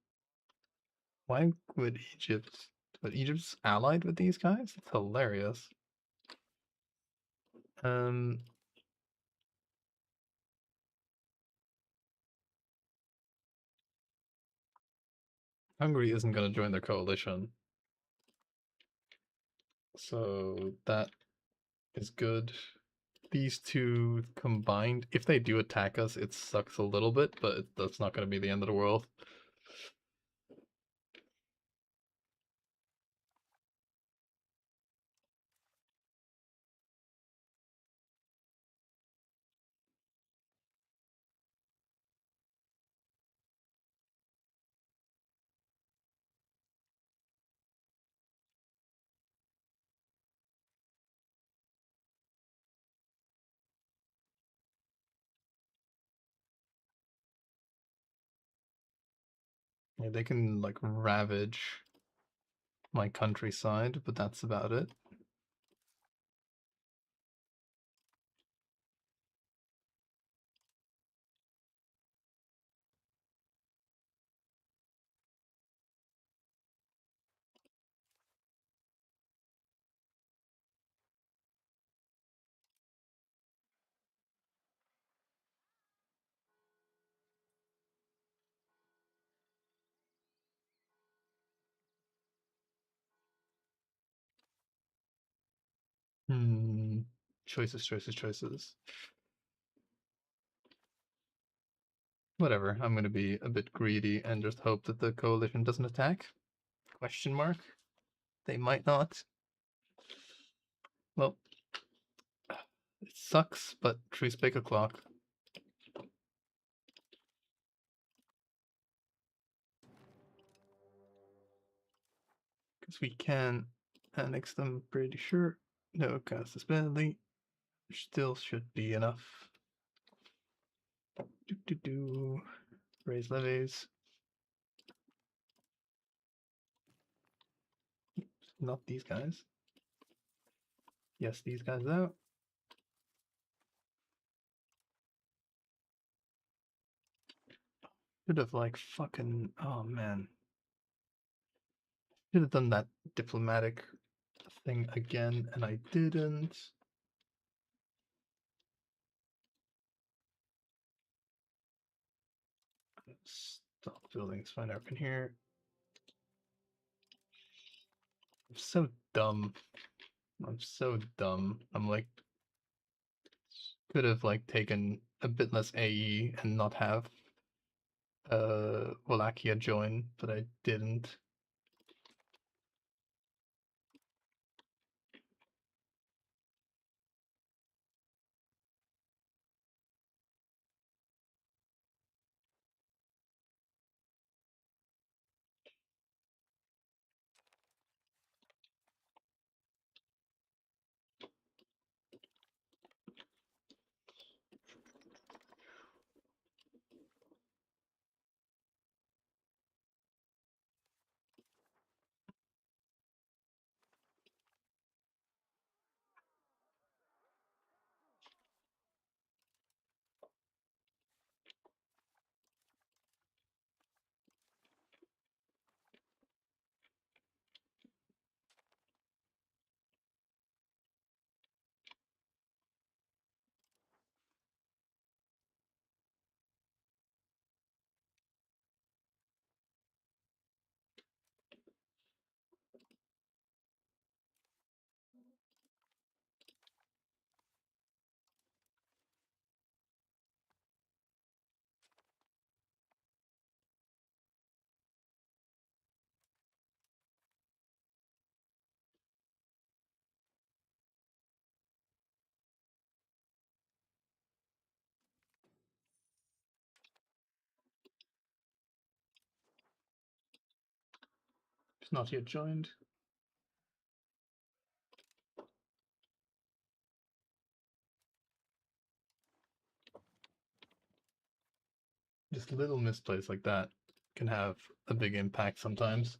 Why would Egypt... But Egypt's allied with these guys? It's hilarious. Um, Hungary isn't going to join their coalition. So that is good. these two combined, if they do attack us, it sucks a little bit, but that's not going to be the end of the world. Yeah, they can like ravage my countryside, but that's about it. Hmm. Choices, choices, choices. Whatever. I'm gonna be a bit greedy and just hope that the coalition doesn't attack. Question mark. They might not. Well, it sucks, but trees break a clock. Because we can annex them, pretty sure. No, cast this badly. Still should be enough. Do. Raise levies. Not these guys. Yes, these guys out. Should have like fucking. Oh man. Should have done that diplomatic thing again, and I didn't. Stop building this fine up in here. I'm so dumb. I'm so dumb. I'm like, could have like taken a bit less AE and not have Wallachia join, but I didn't. It's not yet joined. Just little misplays like that can have a big impact sometimes.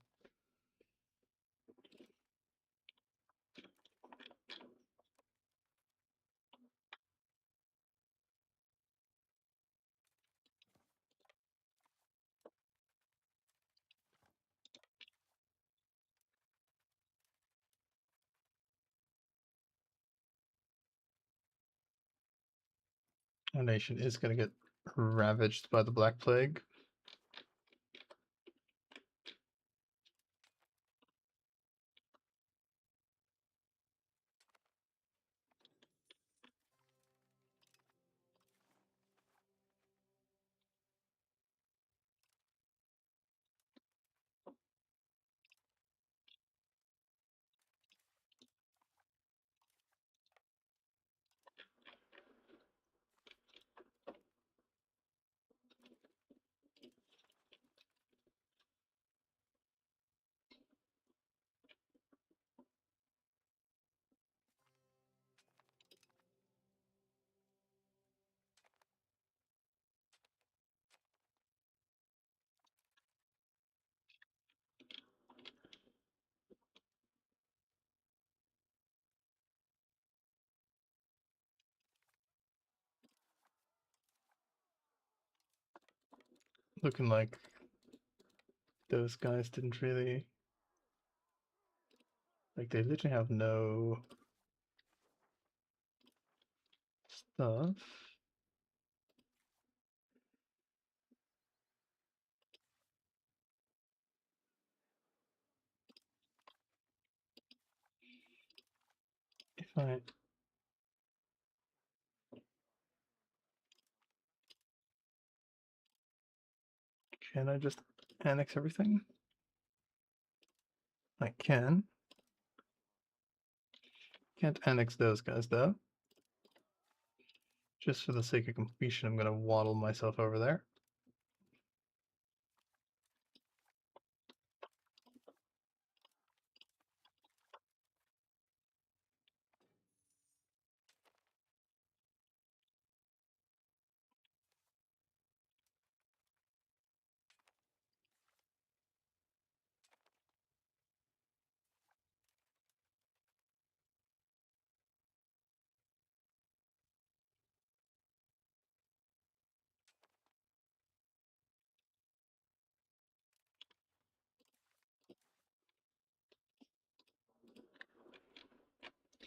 Our nation is going to get ravaged by the Black Plague. looking like those guys didn't really, like, they literally have no stuff. If I can I just annex everything? I can. Can't annex those guys though. Just for the sake of completion, I'm gonna waddle myself over there.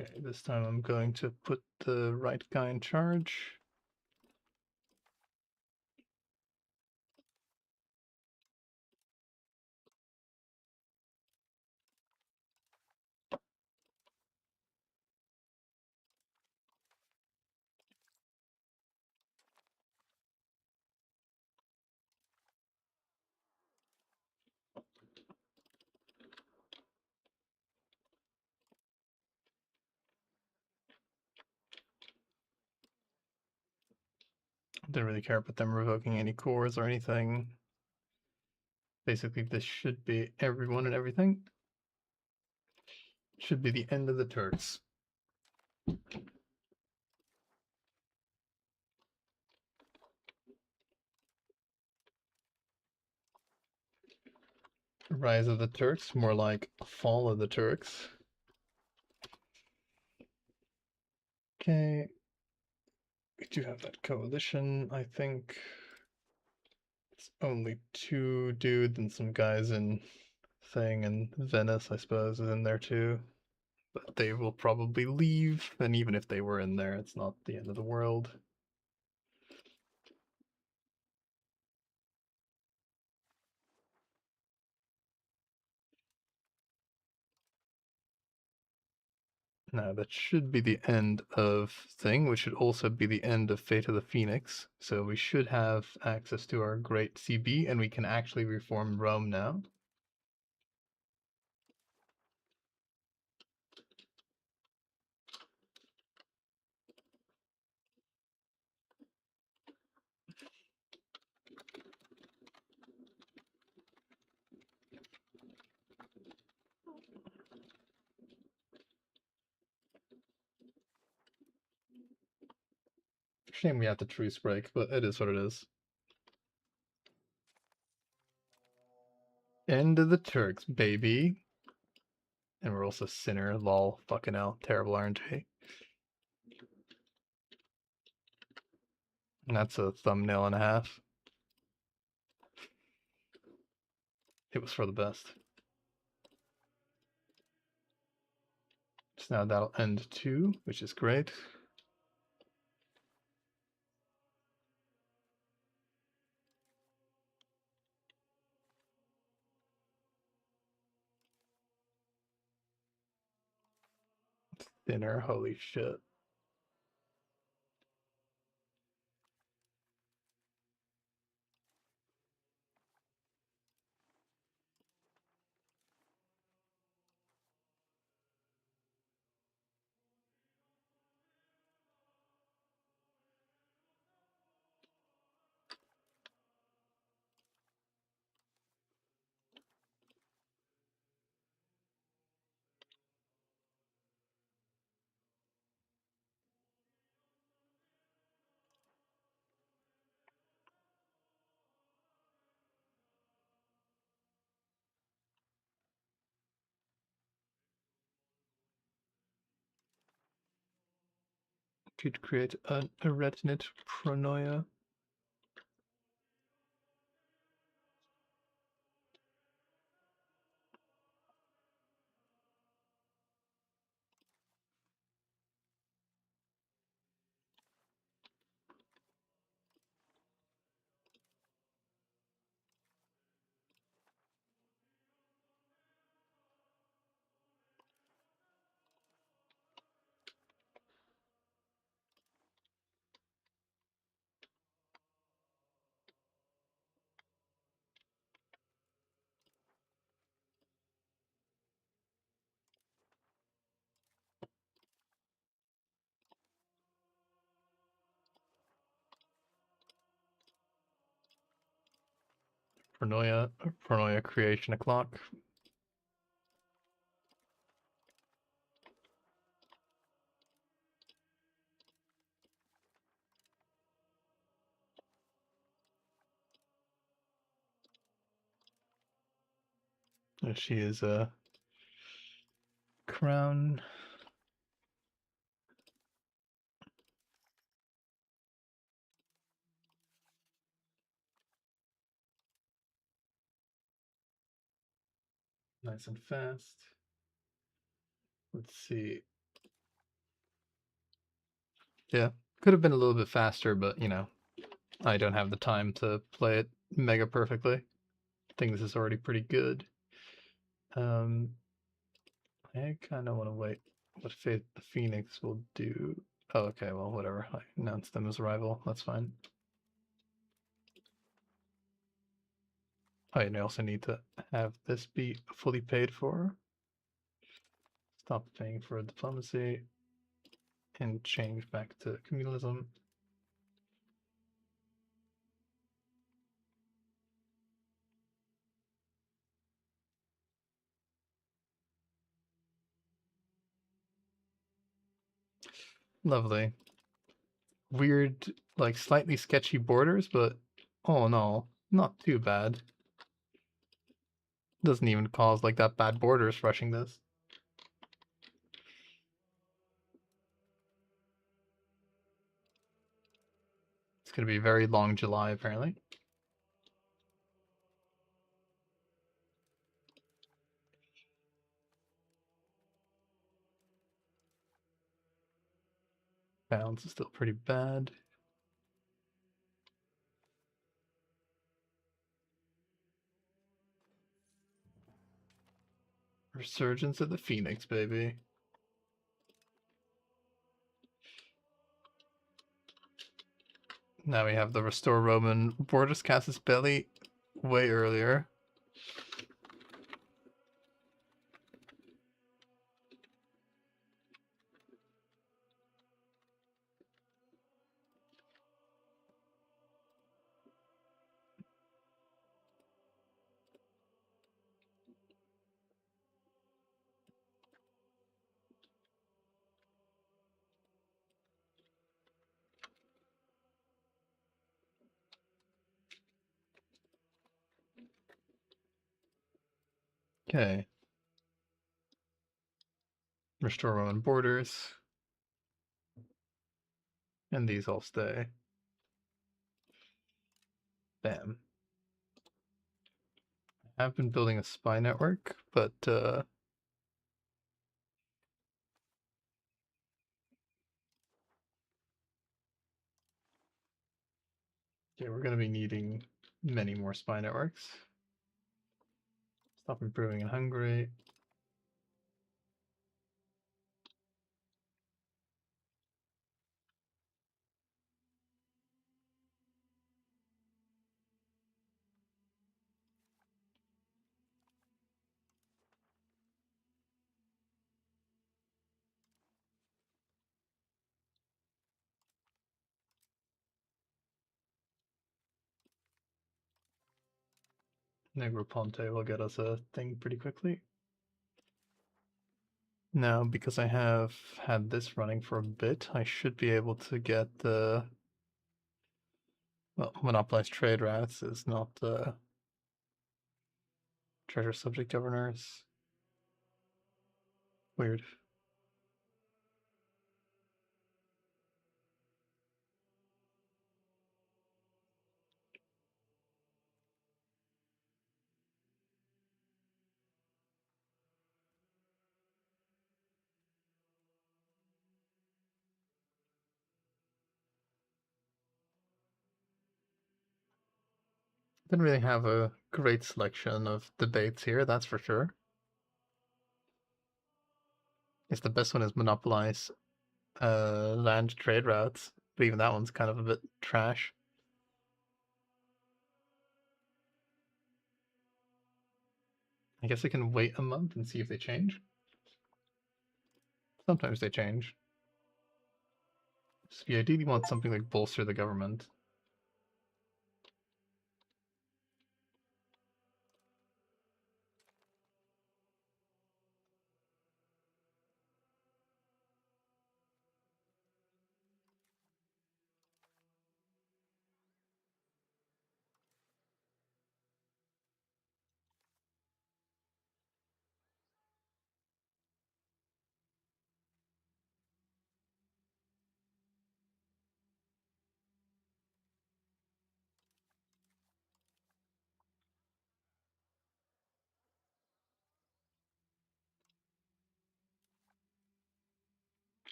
Okay, this time I'm going to put the right guy in charge. Didn't really care about them revoking any cores or anything. Basically, this should be everyone and everything. Should be the end of the Turks. Rise of the Turks, more like fall of the Turks. Okay. We do have that coalition, I think. It's only 2 dudes and some guys in thing, and Venice, I suppose, is in there too. But they will probably leave, and even if they were in there, it's not the end of the world. Now, that should be the end of thing, which should also be the end of Fate of the Phoenix. So we should have access to our great CB, and we can actually reform Rome now. Shame we have to truce break, but it is what it is. End of the Turks, baby. And we're also Sinner, lol, fucking hell, terrible RNG. And that's a thumbnail and a half. It was for the best. So now that'll end too, which is great. Dinner, holy shit. Could create an Eretinate Pronoia. Paranoia creation o'clock. There she is a crown. Nice and fast. Let's see. Yeah, could have been a little bit faster, but you know, I don't have the time to play it mega perfectly. I think this is already pretty good. I kind of want to wait what Faith the Phoenix will do. Oh, okay, well, whatever. I announced them as a rival. That's fine. Oh, and I also need to have this be fully paid for. Stop paying for diplomacy and change back to communalism. Lovely. Weird, like slightly sketchy borders, but oh no, not too bad. Doesn't even cause like that bad borders rushing this. It's gonna be a very long July apparently. Balance is still pretty bad. Resurgence of the Phoenix, baby. Now we have the Restore Roman Borders Casus Belli way earlier. Okay. Restore Roman Borders. And these all stay. Bam. I have been building a spy network, but yeah, we're gonna be needing many more spy networks. Stop improving in Hungary. Negroponte will get us a thing pretty quickly. Now, because I have had this running for a bit, I should be able to get the well, monopolized trade routes is not treasure subject governors. Weird. Didn't really have a great selection of debates here, that's for sure. It's the best one is monopolize land trade routes, but even that one's kind of a bit trash. I guess I can wait a month and see if they change. Sometimes they change. So you ideally want something like bolster the government.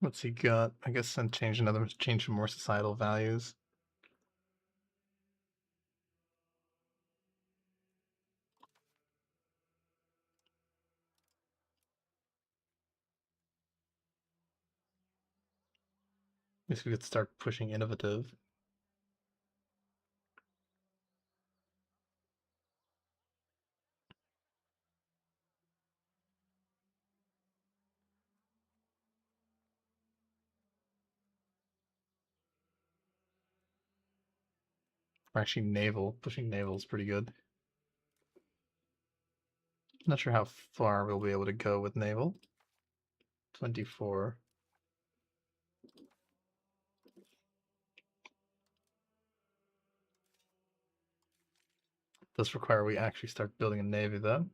What's he got? I guess then change some more societal values. I guess we could start pushing innovative. Or actually naval. Pushing naval is pretty good. Not sure how far we'll be able to go with naval. 24. Does require we actually start building a navy though.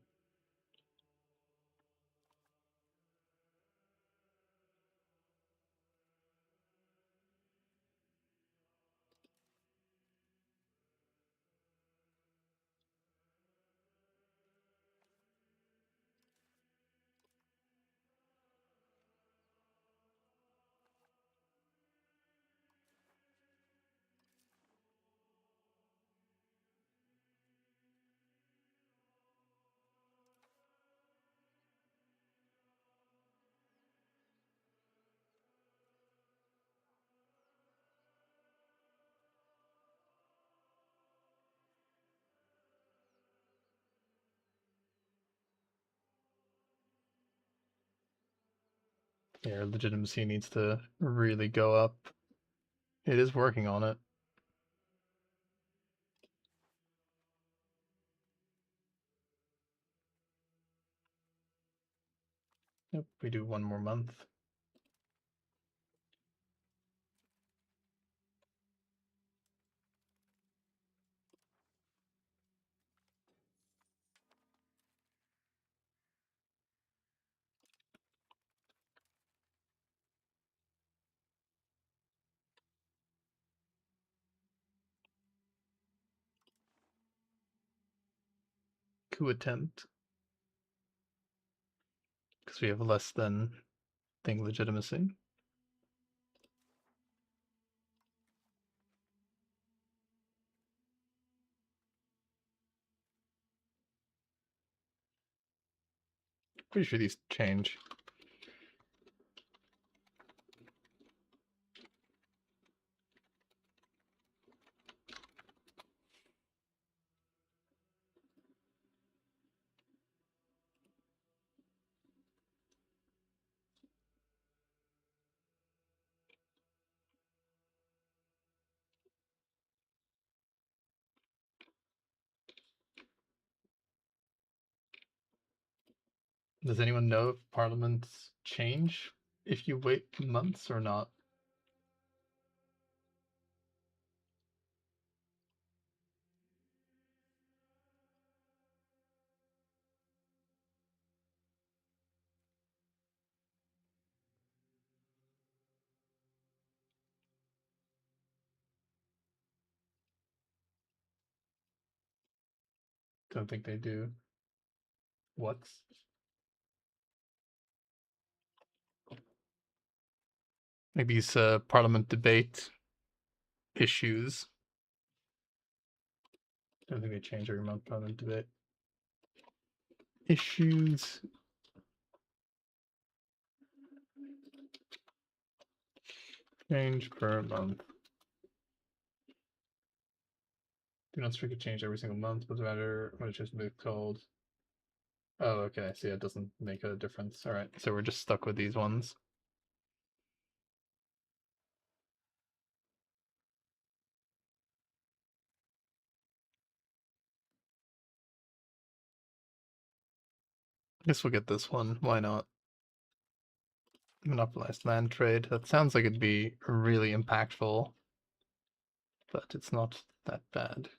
Yeah, legitimacy needs to really go up. It is working on it. Yep, we do one more month. Coup attempt. Because we have less than thing legitimacy. Pretty sure these change. Does anyone know if parliaments change if you wait months or not? Don't think they do. What's? Maybe it's parliament debate issues. Don't think they change every month. Parliament debate issues. Change per month. Do not strictly change every single month, but matter when it's just moved cold. Oh, okay. So yeah, it doesn't make a difference. All right. So we're just stuck with these ones. I guess we'll get this one. Why not? Monopolized land trade. That sounds like it'd be really impactful, but it's not that bad.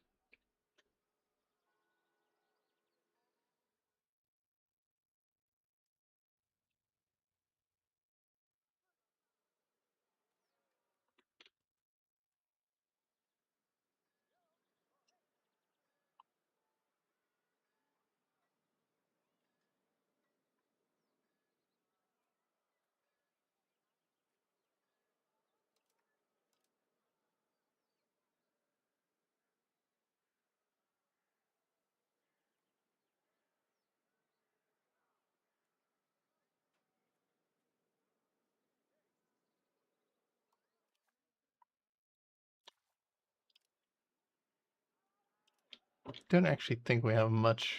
Don't actually think we have much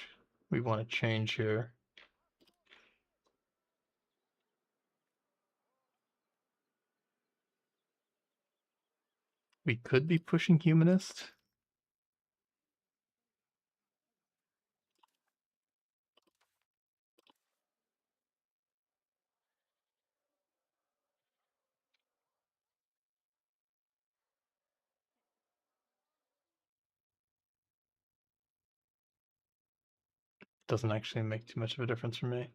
we want to change here. We could be pushing humanist. Doesn't actually make too much of a difference for me.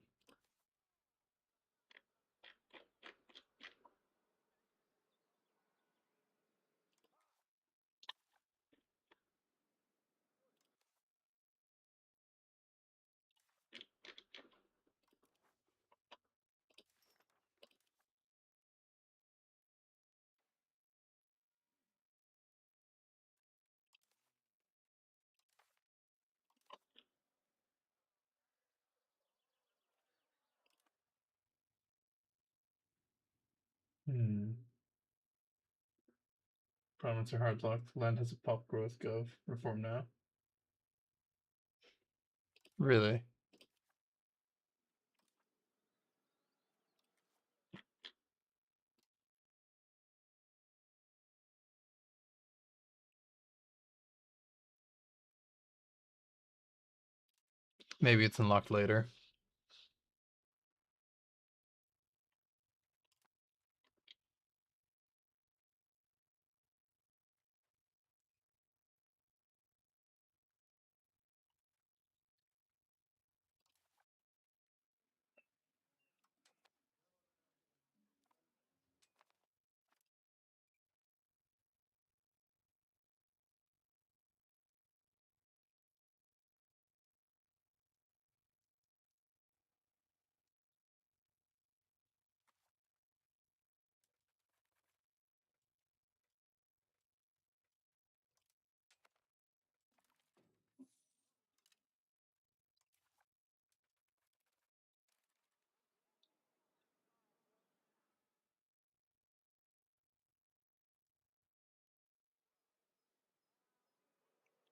Hmm. Province are hard locked. Land has a pop growth gov. Reform now. Really? Maybe it's unlocked later.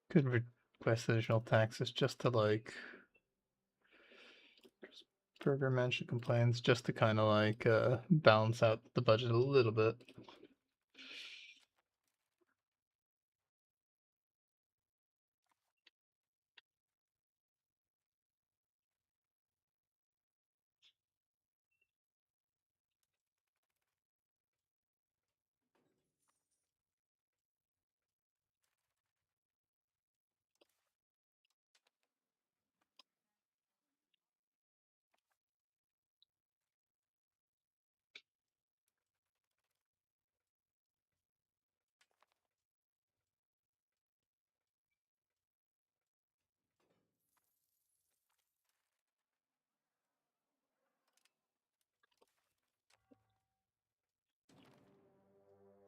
Could request additional taxes just to like Burger Mansion complains just to kind of like balance out the budget a little bit.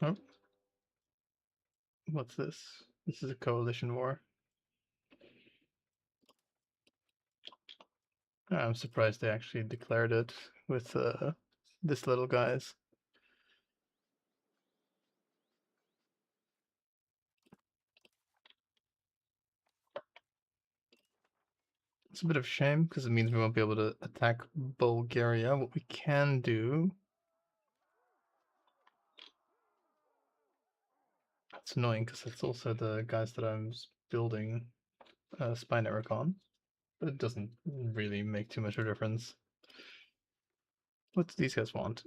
Oh, what's this? This is a coalition war. I'm surprised they actually declared it with this little guys. It's a bit of a shame because it means we won't be able to attack Bulgaria. What we can do. It's annoying because it's also the guys that I'm building a spy network on, but it doesn't really make too much of a difference. What do these guys want?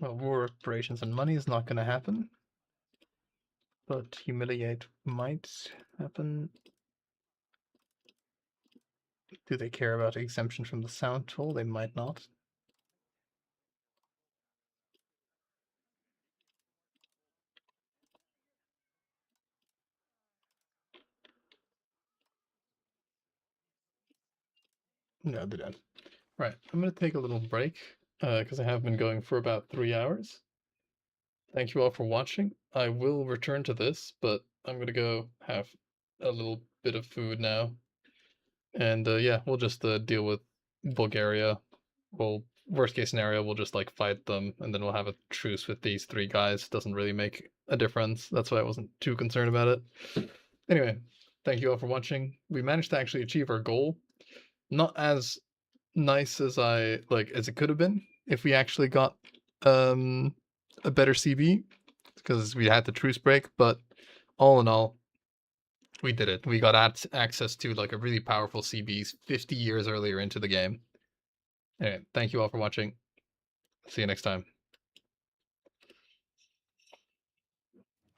Well, war reparations and money is not going to happen, but humiliate might happen. Do they care about exemption from the sound toll? They might not. No, they don't. Right, I'm going to take a little break because I have been going for about 3 hours. Thank you all for watching. I will return to this, but I'm going to go have a little bit of food now. And yeah, we'll just deal with Bulgaria. Well, worst case scenario, we'll just like fight them, and then we'll have a truce with these three guys. Doesn't really make a difference. That's why I wasn't too concerned about it. Anyway, thank you all for watching. We managed to actually achieve our goal. Not as nice as as it could have been if we actually got a better CB, because we had the truce break, but all in all, we did it. We got access to like a really powerful CBs 50 years earlier into the game. Anyway, thank you all for watching. See you next time.